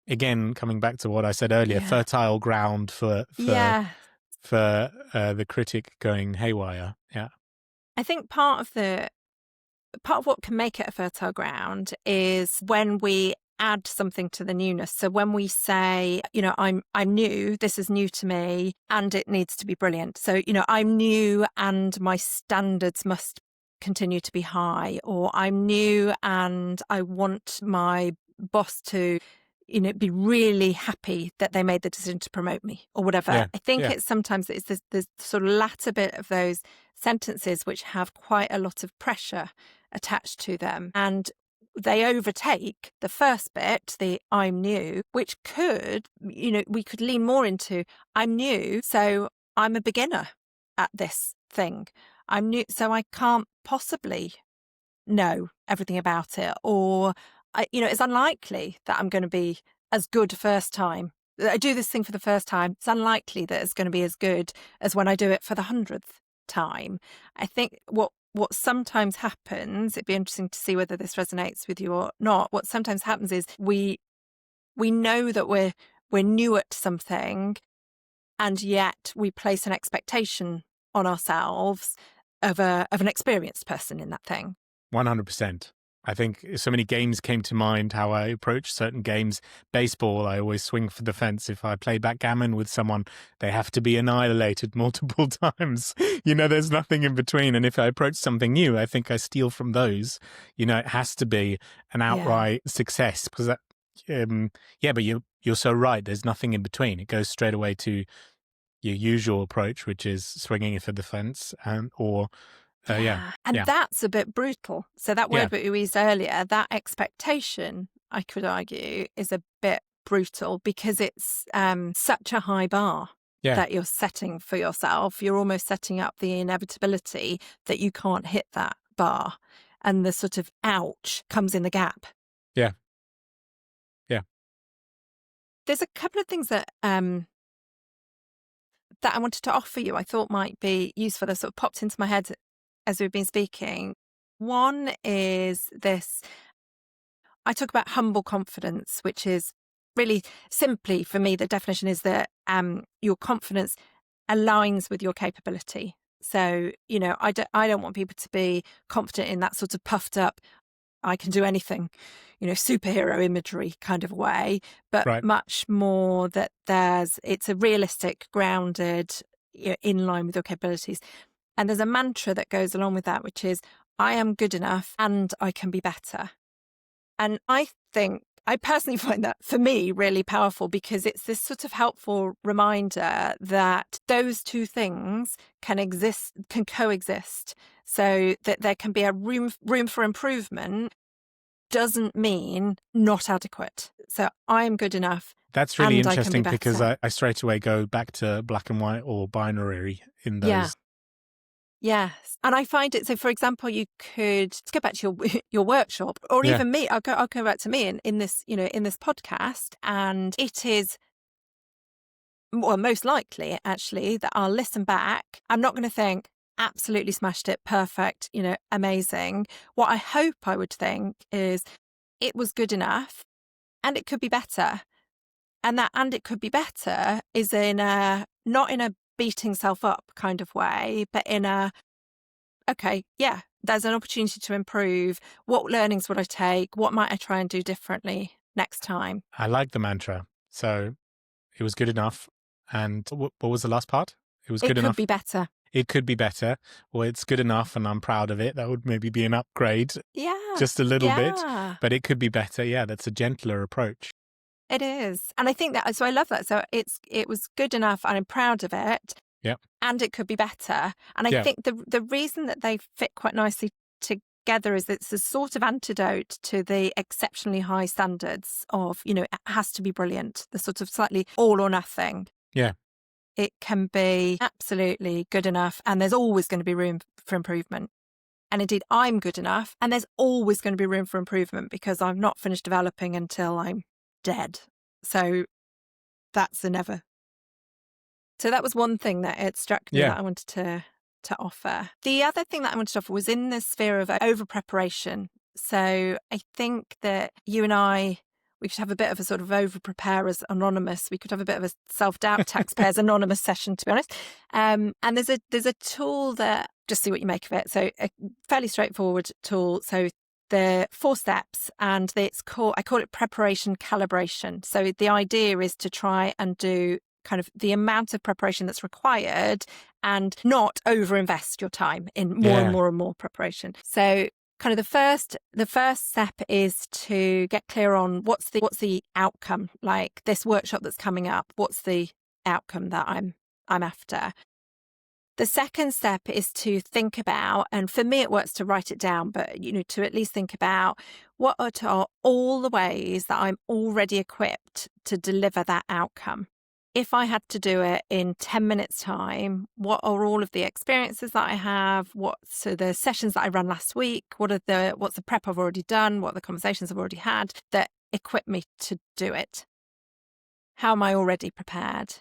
again, coming back to what I said earlier, fertile ground for the critic going haywire. Yeah,
I think part of what can make it a fertile ground is when we add something to the newness. So when we say, I'm new, this is new to me, and it needs to be brilliant. So, I'm new and my standards must continue to be high, or I'm new and I want my boss to, be really happy that they made the decision to promote me or whatever. I think it's sometimes it's this sort of latter bit of those sentences which have quite a lot of pressure attached to them, and they overtake the first bit, the I'm new, which could, we could lean more into I'm new, so I'm a beginner at this thing. I'm new, so I can't possibly know everything about it, or it's unlikely that I'm going to be as good first time. I do this thing for the first time. It's unlikely that it's going to be as good as when I do it for the 100th time. I think what sometimes happens, it'd be interesting to see whether this resonates with you or not. What sometimes happens is we know that we're new at something, and yet we place an expectation on ourselves of an experienced person in that thing.
100%. I think so many games came to mind how I approach certain games. Baseball, I always swing for the fence. If I play backgammon with someone, they have to be annihilated multiple times. There's nothing in between. And if I approach something new, I think I steal from those. It has to be an outright success because that, but you're so right. There's nothing in between. It goes straight away to your usual approach, which is swinging for the fence and
that's a bit brutal. So that word that we used earlier, that expectation, I could argue, is a bit brutal because it's such a high bar that you're setting for yourself. You're almost setting up the inevitability that you can't hit that bar, and the sort of ouch comes in the gap.
Yeah.
There's a couple of things that I wanted to offer you, I thought might be useful, that sort of popped into my head as we've been speaking. One is this, I talk about humble confidence, which is really simply, for me, the definition is that your confidence aligns with your capability. So, I don't want people to be confident in that sort of puffed up, I can do anything, superhero imagery kind of way, but much more that it's a realistic, grounded, in line with your capabilities. And there's a mantra that goes along with that, which is, I am good enough and I can be better. And I personally find that, for me, really powerful because it's this sort of helpful reminder that those two things can coexist. So that there can be a room for improvement doesn't mean not adequate. So I am good enough.
That's really interesting because I straight away go back to black and white or binary in those.
Yeah. Yes. And I find it, so for example, you could go back to your workshop, or even me. I'll go back to me in this, in this podcast, and it is, well, most likely actually, that I'll listen back. I'm not going to think, absolutely smashed it, perfect, amazing. What I hope I would think is, it was good enough and it could be better. And it could be better is not in a beating self up kind of way, but in there's an opportunity to improve. What learnings would I take? What might I try and do differently next time?
I like the mantra. So it was good enough. And what was the last part? It was good enough.
It could be better.
It could be better. Well, it's good enough and I'm proud of it. That would maybe be an upgrade.
Yeah.
Just a little bit. But it could be better. Yeah, that's a gentler approach.
It is. And I think so I love that. So it was good enough and I'm proud of it.
Yeah.
And it could be better. And I think the reason that they fit quite nicely together is it's a sort of antidote to the exceptionally high standards of, it has to be brilliant, the sort of slightly all or nothing.
Yeah.
It can be absolutely good enough and there's always going to be room for improvement. And indeed, I'm good enough and there's always going to be room for improvement because I'm not finished developing until I'm dead. So that's a never. So that was one thing that it struck me that I wanted to offer. The other thing that I wanted to offer was in the sphere of over preparation. So I think that you and I, we should have a bit of a sort of over preparers anonymous. We could have a bit of a self-doubt taxpayers anonymous session, to be honest. And there's a tool that, just see what you make of it. So a fairly straightforward tool. So the 4 steps, and I call it preparation calibration. So the idea is to try and do kind of the amount of preparation that's required and not overinvest your time in more and more and more preparation. So kind of the first step is to get clear on what's the outcome, like this workshop that's coming up, what's the outcome that I'm after. The second step is to think about, and for me it works to write it down, but to at least think about what are all the ways that I'm already equipped to deliver that outcome. If I had to do it in 10 minutes time, what are all of the experiences that I have? What's the sessions that I ran last week? What's the prep I've already done? What are the conversations I've already had that equip me to do it? How am I already prepared?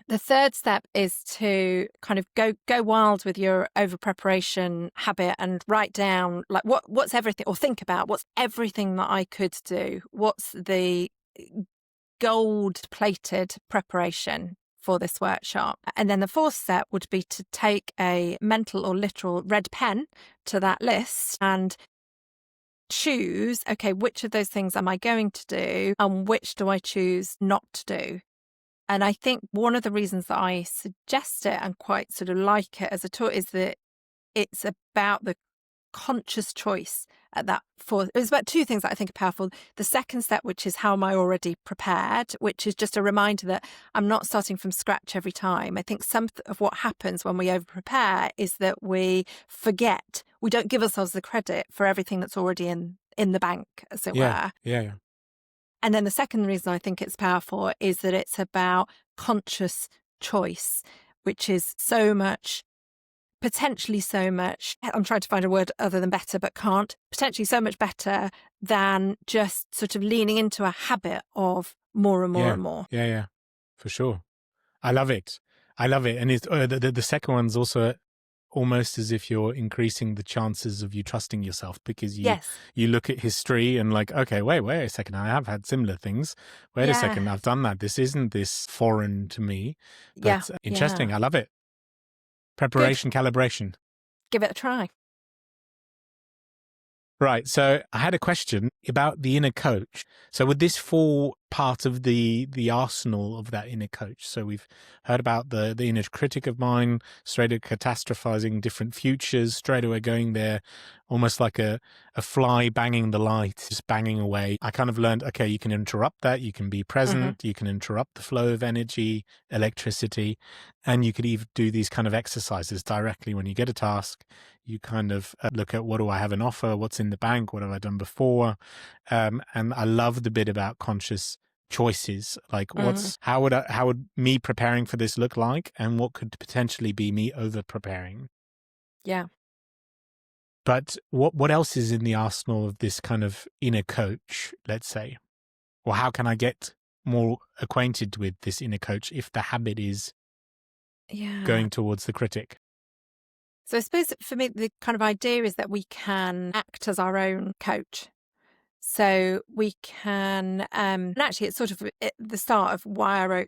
The third step is to kind of go wild with your over preparation habit and write down like what's everything, or think about what's everything that I could do. What's the gold plated preparation for this workshop. And then the fourth step would be to take a mental or literal red pen to that list and choose, okay, which of those things am I going to do and which do I choose not to do? And I think one of the reasons that I suggest it and quite sort of like it as a tool is that it's about the conscious choice at that for it's about two things that I think are powerful. The second step, which is how am I already prepared, which is just a reminder that I'm not starting from scratch every time. I think some of what happens when we over prepare is that we forget, we don't give ourselves the credit for everything that's already in the bank, as it were.
Yeah.
And then the second reason I think it's powerful is that it's about conscious choice, which is potentially so much, I'm trying to find a word other than better, but can't, potentially so much better than just sort of leaning into a habit of more and more and more.
Yeah, for sure. I love it. And it's, the second one's also almost as if you're increasing the chances of you trusting yourself, because you look at history and like, okay, wait a second, I have had similar things. Wait a second, I've done that. This isn't this foreign to me. But interesting. I love it. Preparation, calibration.
Give it a try.
Right. So I had a question about the inner coach. So would this fall part of the arsenal of that inner coach? So we've heard about the inner critic of mine, straight away catastrophizing different futures, straight away going there, almost like a fly banging the light, just banging away. I kind of learned, okay, you can interrupt that. You can be present. You can interrupt the flow of energy, electricity, and you could even do these kind of exercises directly when you get a task. You kind of look at, what do I have an offer? What's in the bank? What have I done before? And I love the bit about conscious choices. Like how would me preparing for this look like? And what could potentially be me over preparing?
Yeah.
But what else is in the arsenal of this kind of inner coach, let's say? Or how can I get more acquainted with this inner coach if the habit is going towards the critic?
So I suppose for me, the kind of idea is that we can act as our own coach. So we can, and actually it's sort of at the start of why I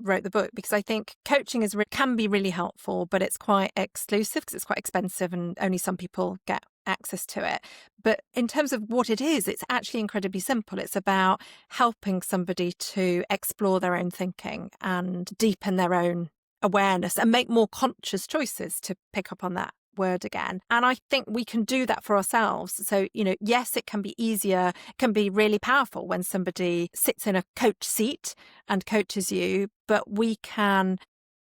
wrote the book, because I think coaching can be really helpful, but it's quite exclusive because it's quite expensive and only some people get access to it. But in terms of what it is, it's actually incredibly simple. It's about helping somebody to explore their own thinking and deepen their own awareness and make more conscious choices, to pick up on that word again. And I think we can do that for ourselves. So, yes, it can be easier, it can be really powerful when somebody sits in a coach seat and coaches you, but we can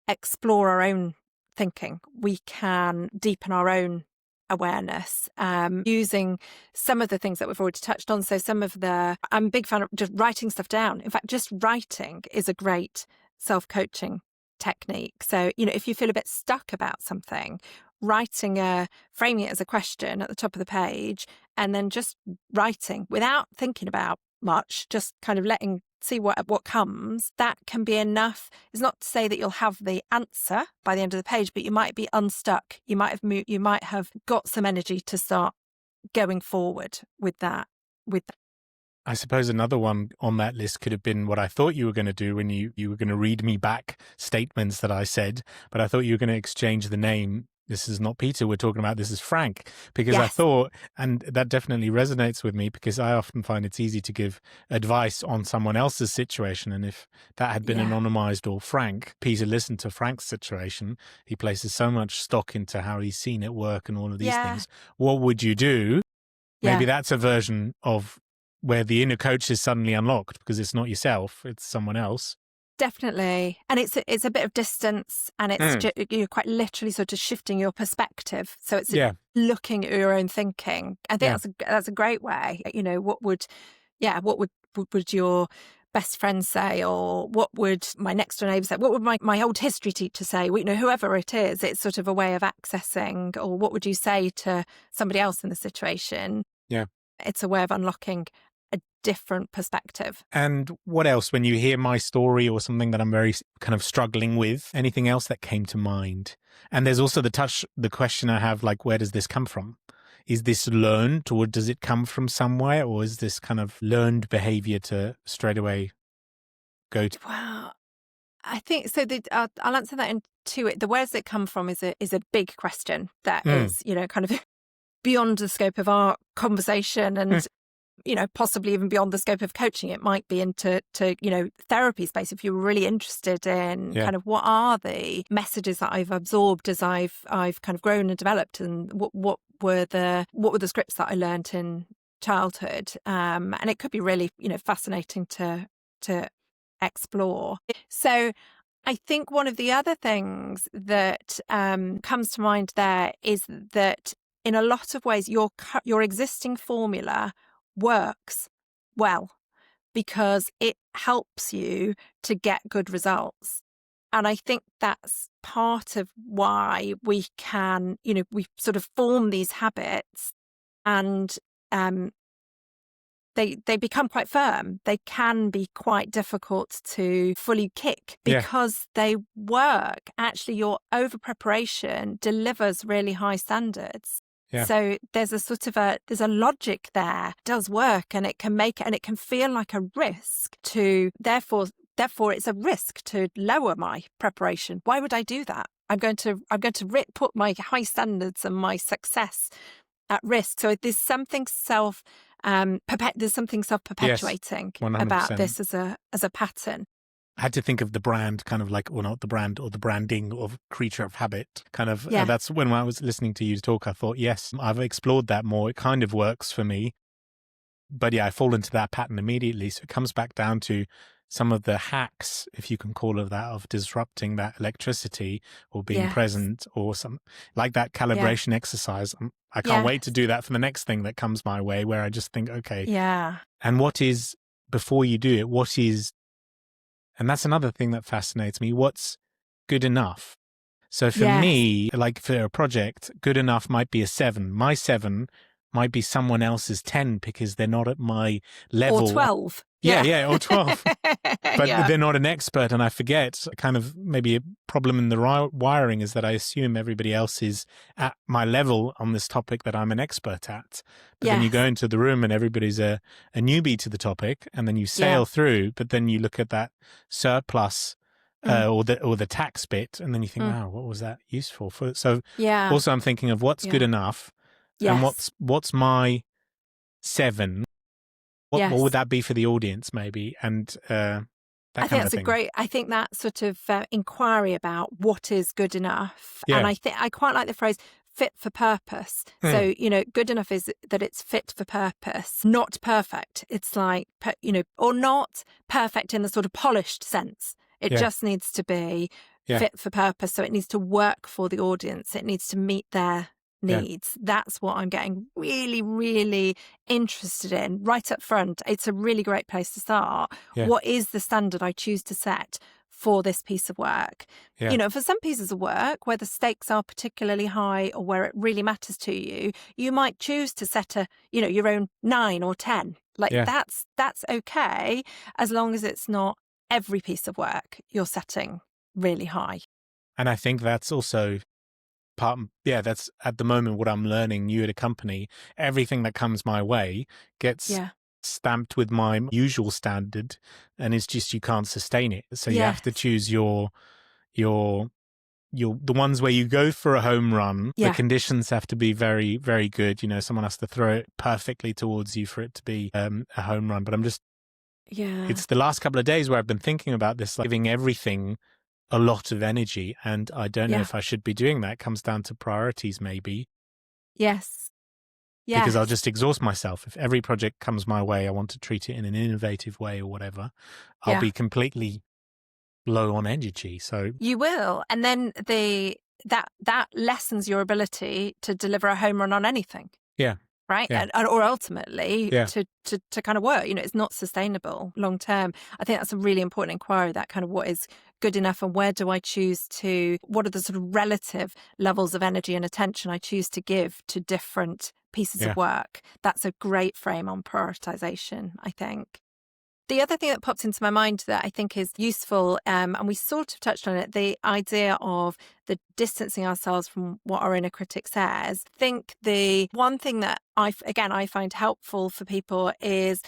explore our own thinking. We can deepen our own awareness using some of the things that we've already touched on. So I'm a big fan of just writing stuff down. In fact, just writing is a great self-coaching technique. So, if you feel a bit stuck about something, framing it as a question at the top of the page, and then just writing without thinking about much, just kind of see what comes, that can be enough. It's not to say that you'll have the answer by the end of the page, but you might be unstuck. You might have moved, you might have got some energy to start going forward with that.
I suppose another one on that list could have been what I thought you were going to do when you were going to read me back statements that I said, but I thought you were going to exchange the name. This is not Peter we're talking about, this is Frank, because I thought, and that definitely resonates with me, because I often find it's easy to give advice on someone else's situation. And if that had been anonymized or Frank, Peter listened to Frank's situation, he places so much stock into how he's seen it work and all of these things. What would you do? Maybe that's a version of where the inner coach is suddenly unlocked, because it's not yourself, it's someone else.
Definitely. And it's a bit of distance, and it's you're quite literally sort of shifting your perspective. So it's looking at your own thinking. I think that's a great way. What would your best friend say, or what would my next door neighbour say? What would my old history teacher say? Whoever it is, it's sort of a way of accessing, or what would you say to somebody else in the situation? Yeah. It's a way of unlocking a different perspective.
And what else, when you hear my story or something that I'm very kind of struggling with, anything else that came to mind? And there's also the question I have, like, where does this come from? Is this learned, or does it come from somewhere, or is this kind of learned behavior to straight away go to?
Well, I think so. I'll answer that in two. The where's it come from is a big question that is, kind of beyond the scope of our conversation and, possibly even beyond the scope of coaching. It might be into therapy space if you're really interested in kind of what are the messages that I've absorbed as I've kind of grown and developed, and what were the scripts that I learned in childhood. And it could be really, fascinating to explore. So I think one of the other things that comes to mind there is that in a lot of ways, your existing formula works well because it helps you to get good results. And I think that's part of why we can, we sort of form these habits and they become quite firm. They can be quite difficult to fully kick because they work. Actually, your over preparation delivers really high standards. Yeah. So there's a sort of there's a logic there. It does work, and it can feel like a risk to therefore it's a risk to lower my preparation. Why would I do that? I'm going to put my high standards and my success at risk. So there's something self-perpetuating about this as a pattern.
I had to think of the brand, kind of like, or not the brand, or the branding of creature of habit. Kind of, that's when I was listening to you talk, I thought, yes, I've explored that more. It kind of works for me. But I fall into that pattern immediately. So it comes back down to some of the hacks, if you can call it that, of disrupting that electricity or being present, or some like that calibration exercise. I can't wait to do that for the next thing that comes my way, where I just think, okay. Yeah. And what is, before you do it, and that's another thing that fascinates me, what's good enough? So for me, like for a project, good enough might be a 7. My 7 might be someone else's 10 because they're not at my level.
Or 12.
Or 12. But they're not an expert, and I forget. Kind of maybe a problem in the wiring is that I assume everybody else is at my level on this topic that I'm an expert at. But then you go into the room and everybody's a newbie to the topic, and then you sail through, but then you look at that surplus or the tax bit, and then you think, wow, what was that useful for? So also I'm thinking of what's good enough, and what's my 7. What would that be for the audience, maybe? And
I think that's a great. I think that sort of inquiry about what is good enough, and I think I quite like the phrase "fit for purpose." So good enough is that it's fit for purpose, not perfect. It's like or not perfect in the sort of polished sense. It just needs to be fit for purpose. So it needs to work for the audience. It needs to meet their needs. That's what I'm getting really, really interested in right up front. It's a really great place to start. What is the standard I choose to set for this piece of work? For some pieces of work where the stakes are particularly high or where it really matters to you, you might choose to set your own 9 or 10. That's okay, as long as it's not every piece of work you're setting really high.
And I think that's also that's at the moment what I'm learning new at a company. Everything that comes my way gets stamped with my usual standard, and it's just you can't sustain it. So you have to choose your the ones where you go for a home run. The conditions have to be very, very good. Someone has to throw it perfectly towards you for it to be a home run. But I'm just it's the last couple of days where I've been thinking about this, like giving everything a lot of energy, and I don't know if I should be doing that. It comes down to priorities, maybe.
Yes.
Because I'll just exhaust myself. If every project comes my way, I want to treat it in an innovative way or whatever, I'll be completely low on energy. So
you will, and then that lessens your ability to deliver a home run on anything. Right. Or ultimately to kind of work, it's not sustainable long term. I think that's a really important inquiry, that kind of what is good enough, and where do I choose to, what are the sort of relative levels of energy and attention I choose to give to different pieces of work. That's a great frame on prioritization, I think. The other thing that pops into my mind that I think is useful, and we sort of touched on it, the idea of the distancing ourselves from what our inner critic says. I think the one thing that I find helpful for people is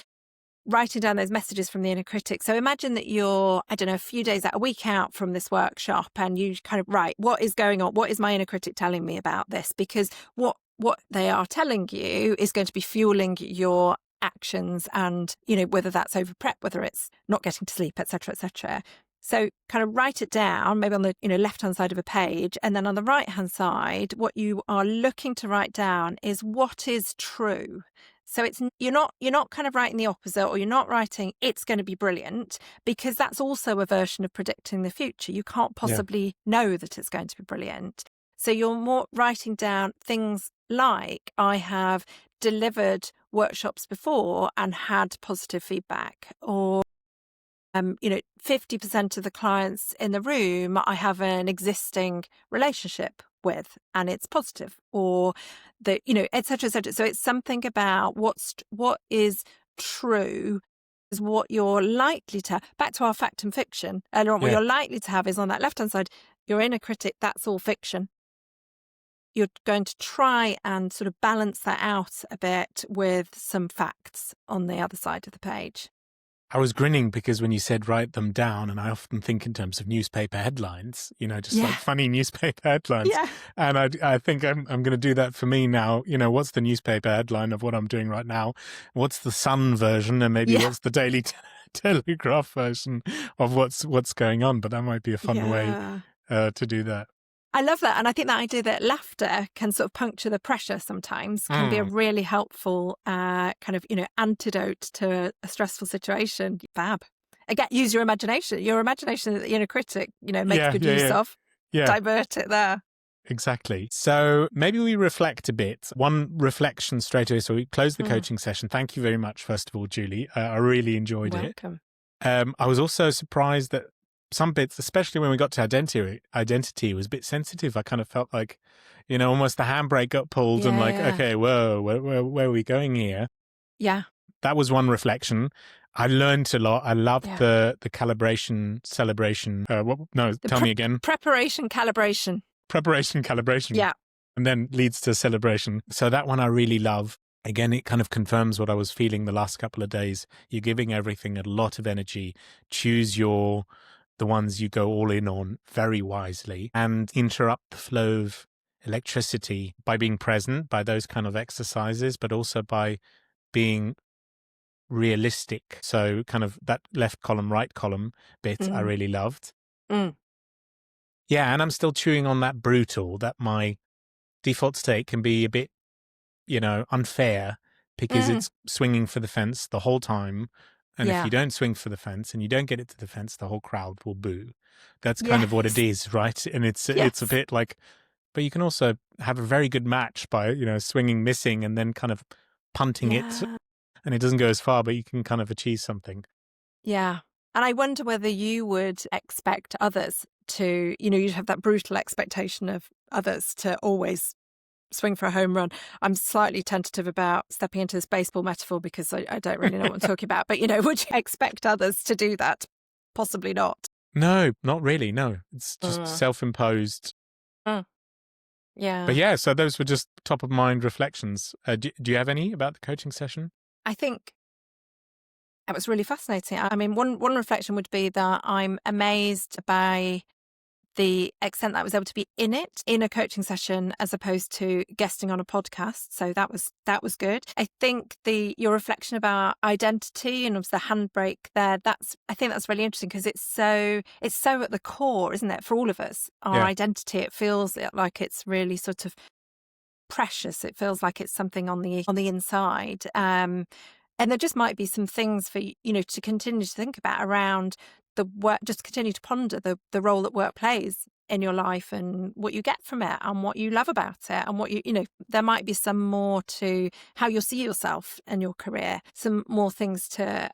writing down those messages from the inner critic. So imagine that you're, I don't know, a few days out, a week out from this workshop, and you kind of write, what is going on? What is my inner critic telling me about this? Because what they are telling you is going to be fueling your actions, and, you know, whether that's over prep, whether it's not getting to sleep, etc., etc. So kind of write it down, maybe on the, you know, left-hand side of a page, and then on the right-hand side, what you are looking to write down is what is true. So it's you're not kind of writing the opposite, or you're not writing it's going to be brilliant, because that's also a version of predicting the future. You can't possibly know that it's going to be brilliant. So you're more writing down things like, I have delivered workshops before and had positive feedback, or 50% of the clients in the room I have an existing relationship with and it's positive, or the, you know, et cetera, et cetera. So it's something about what is true is what you're likely to, back to our fact and fiction earlier on, what you're likely to have is on that left-hand side, your inner critic, that's all fiction. You're going to try and sort of balance that out a bit with some facts on the other side of the page.
I was grinning because when you said write them down, and I often think in terms of newspaper headlines, you know, just like funny newspaper headlines.
Yeah.
And I think I'm going to do that for me now. You know, what's the newspaper headline of what I'm doing right now? What's the Sun version? And maybe what's the Daily Telegraph version of what's going on? But that might be a fun way to do that.
I love that. And I think that idea that laughter can sort of puncture the pressure sometimes can be a really helpful kind of, you know, antidote to a stressful situation. Fab. Again, use your imagination. Your imagination that the inner critic, you know, makes good use of. Yeah. Divert it there.
Exactly. So maybe we reflect a bit. One reflection straight away. So we close the coaching session. Thank you very much, first of all, Julie. I really enjoyed it.
Welcome.
I was also surprised that some bits, especially when we got to identity was a bit sensitive. I kind of felt like, you know, almost the handbrake got pulled and like, okay, whoa, where are we going here?
Yeah.
That was one reflection. I learned a lot. I loved the calibration celebration. Tell me again.
Preparation calibration.
Preparation calibration.
Yeah.
And then leads to celebration. So that one I really love. Again, it kind of confirms what I was feeling the last couple of days. You're giving everything a lot of energy. Choose the ones you go all in on very wisely, and interrupt the flow of electricity by being present, by those kind of exercises, but also by being realistic. So kind of that left column, right column bit I really loved. Yeah, and I'm still chewing on that brutal, that my default state can be a bit, you know, unfair because it's swinging for the fence the whole time. And if you don't swing for the fence and you don't get it to the fence, the whole crowd will boo. That's kind of what it is, right? And it's a bit like, but you can also have a very good match by, you know, swinging, missing, and then kind of punting it. And it doesn't go as far, but you can kind of achieve something.
Yeah. And I wonder whether you would expect others to, you know, you'd have that brutal expectation of others to always swing for a home run. I'm slightly tentative about stepping into this baseball metaphor because I don't really know what I'm talking about. But, you know, would you expect others to do that? Possibly not.
No, not really. No, it's just self-imposed.
Yeah.
But yeah, so those were just top of mind reflections. Do you have any about the coaching session?
I think that was really fascinating. I mean, one reflection would be that I'm amazed by the extent that I was able to be in a coaching session as opposed to guesting on a podcast. So that was good. I think your reflection about identity and obviously the handbrake there, I think that's really interesting because it's so at the core, isn't it, for all of us, our identity. It feels like it's really sort of precious. It feels like it's something on the inside. And there just might be some things for, you know, to continue to think about around the work, just continue to ponder the role that work plays in your life and what you get from it and what you love about it and what you know, there might be some more to how you'll see yourself and your career, some more things to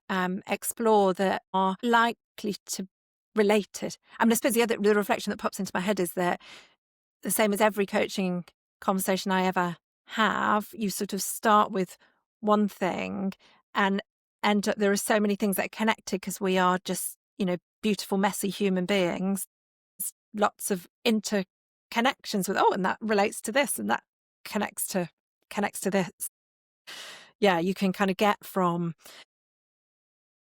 explore that are likely to relate it. I mean, I suppose the reflection that pops into my head is that the same as every coaching conversation I ever have, you sort of start with one thing and there are so many things that are connected because we are just, you know, beautiful, messy human beings. There's lots of interconnections with, and that relates to this and that connects to this. Yeah, you can kind of get from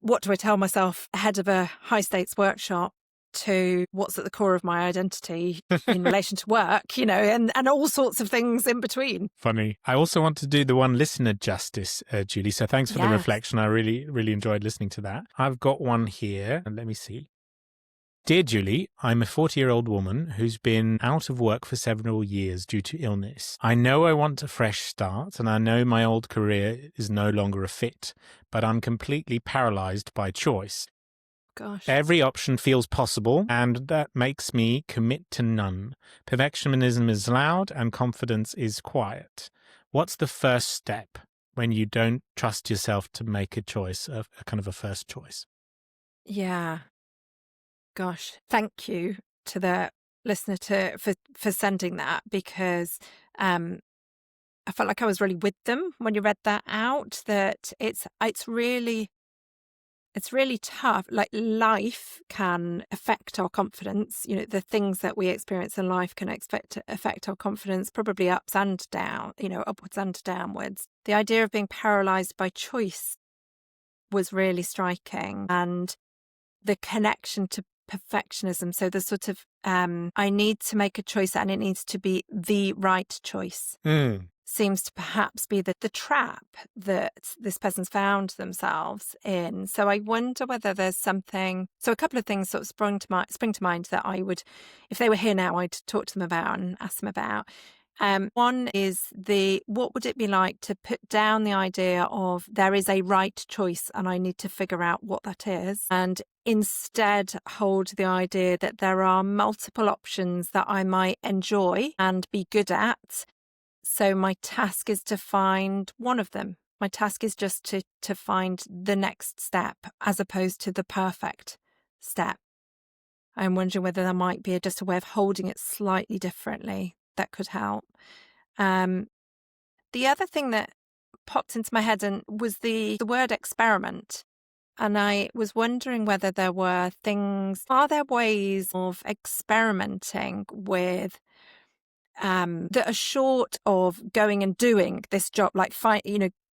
what do I tell myself ahead of a high stakes workshop to what's at the core of my identity in relation to work, and all sorts of things in between.
Funny. I also want to do the one listener justice, Julie. So thanks for the reflection. I really, really enjoyed listening to that. I've got one here. Let me see. Dear Julie, I'm a 40-year-old woman who's been out of work for several years due to illness. I know I want a fresh start, and I know my old career is no longer a fit, but I'm completely paralyzed by choice.
Gosh.
Every option feels possible, and that makes me commit to none. Perfectionism is loud, and confidence is quiet. What's the first step when you don't trust yourself to make a choice, a kind of a first choice?
Yeah. Gosh, thank you to the listener for sending that, because I felt like I was really with them when you read that out, that it's really tough. Like, life can affect our confidence. The things that we experience in life can affect our confidence, probably ups and down, upwards and downwards. The idea of being paralyzed by choice was really striking, and the connection to perfectionism. So the sort of, I need to make a choice and it needs to be the right choice. Seems to perhaps be the trap that this person's found themselves in. So I wonder whether there's something. So a couple of things sort of spring to mind that I would, if they were here now, I'd talk to them about and ask them about. One is what would it be like to put down the idea of there is a right choice and I need to figure out what that is, and instead hold the idea that there are multiple options that I might enjoy and be good at. So my task is to find one of them. My task is just to find the next step as opposed to the perfect step. I'm wondering whether there might be just a way of holding it slightly differently that could help. The other thing that popped into my head was the word experiment. And I was wondering whether there were are there ways of experimenting with that are short of going and doing this job, like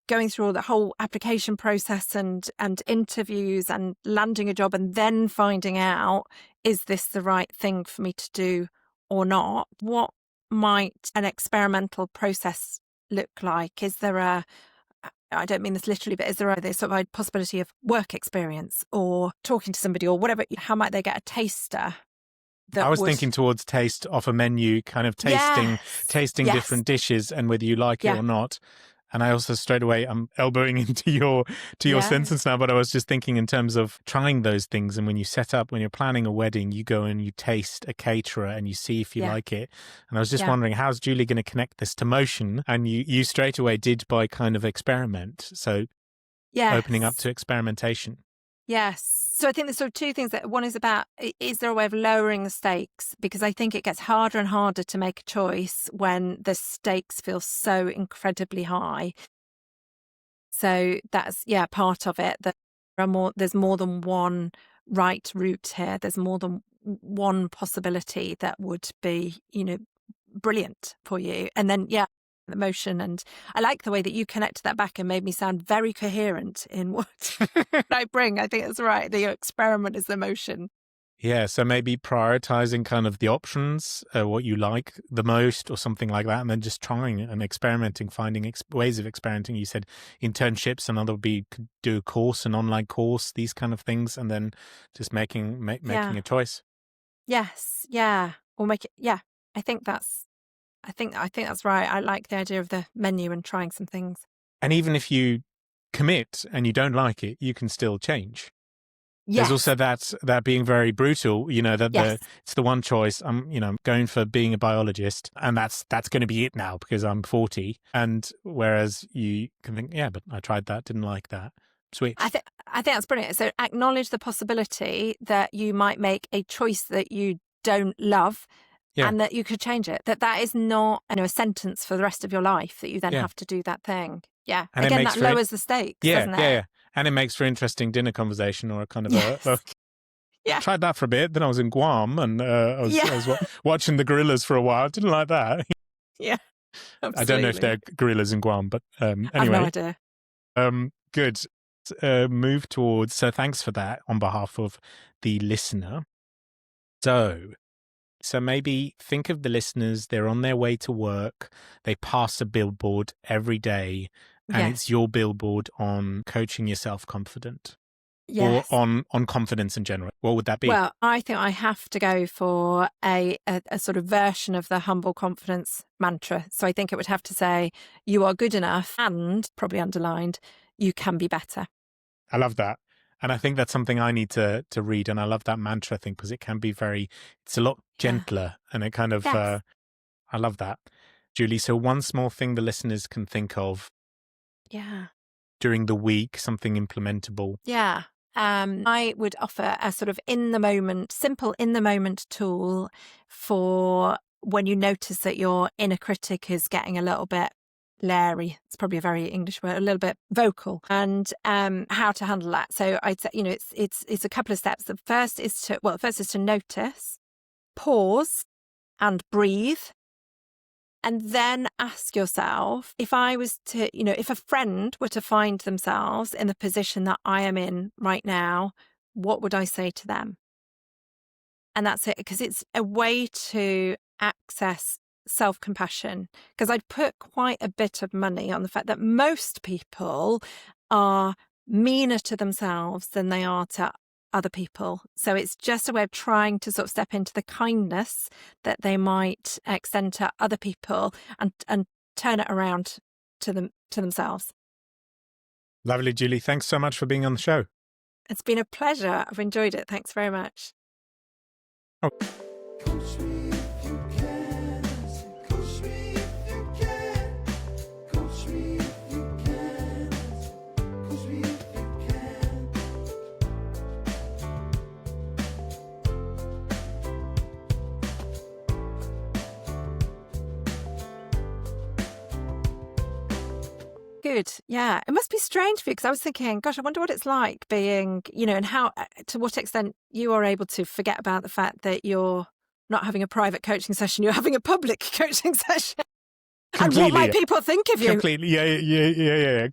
going through all the whole application process and interviews and landing a job and then finding out, is this the right thing for me to do or not? What might an experimental process look like? Is there I don't mean this literally, but is there this sort of a possibility of work experience or talking to somebody or whatever? How might they get a taster?
I was thinking towards taste off a menu, kind of tasting
Yes.
different dishes and whether you like it or not. And I also straight away, I'm elbowing into your sentence now, but I was just thinking in terms of trying those things. And when you're planning a wedding, you go and you taste a caterer and you see if you like it. And I was just wondering, how's Julie going to connect this to motion? And you straight away did by kind of experiment. So opening up to experimentation.
Yes. So I think there's sort of two things. That one is about, is there a way of lowering the stakes? Because I think it gets harder and harder to make a choice when the stakes feel so incredibly high. So that's, part of it. That there's more than one right route here. There's more than one possibility that would be, brilliant for you. And then, the motion. And I like the way that you connected that back and made me sound very coherent in what I bring. I think that's right. The experiment is the motion.
Yeah, so maybe prioritizing kind of the options, what you like the most or something like that, and then just trying and experimenting, finding ways of experimenting. You said internships, another would be could do a course, an online course, these kind of things, and then just making a choice.
Yes, yeah. Or make it, I think that's right. I like the idea of the menu and trying some things.
And even if you commit and you don't like it, you can still change.
Yes.
There's also that being very brutal, it's the one choice. I'm going for being a biologist and that's going to be it now because I'm 40. And whereas you can think, but I tried that, didn't like that. Switch.
I think that's brilliant. So acknowledge the possibility that you might make a choice that you don't love. And that you could change it. That is not a sentence for the rest of your life that you then have to do that thing. Yeah. And again, that lowers the stakes, doesn't it?
Yeah. And it makes for interesting dinner conversation or a kind of I tried that for a bit. Then I was in Guam and I was watching the gorillas for a while. Didn't like that.
Yeah. Absolutely.
I don't know if they're gorillas in Guam, but anyway.
I have no idea.
Good. let's move towards. So thanks for that on behalf of the listener. So maybe think of the listeners. They're on their way to work. They pass a billboard every day, and
Yes.
it's your billboard on coaching yourself confident.
Yes.
Or on confidence in general. What would that be?
Well, I think I have to go for a sort of version of the humble confidence mantra. So I think it would have to say, you are good enough, and probably underlined, you can be better.
I love that. And I think that's something I need to read. And I love that mantra thing because it can be it's a lot gentler and it kind of,
Yes.
I love that. Julie, so one small thing the listeners can think of
Yeah.
during the week, something implementable.
Yeah. I would offer a sort of simple in the moment tool for when you notice that your inner critic is getting a little bit leery. It's probably a very English word, a little bit vocal, and how to handle that. So I'd say, it's a couple of steps. The first is to notice, pause, and breathe. And then ask yourself, if a friend were to find themselves in the position that I am in right now, what would I say to them? And that's it, because it's a way to access self-compassion. Because I'd put quite a bit of money on the fact that most people are meaner to themselves than they are to other people. So it's just a way of trying to sort of step into the kindness that they might extend to other people and turn it around to themselves.
Lovely, Julie. Thanks so much for being on the show.
It's been a pleasure. I've enjoyed it. Thanks very much.
Coach me if you can. Coach me if you can. Coach me if you can. Coach me if you can.
Good. Yeah. It must be strange for you, because I was thinking, gosh, I wonder what it's like being, and how, to what extent you are able to forget about the fact that you're not having a private coaching session, you're having a public coaching session. And what might people think of you?
Completely. Yeah.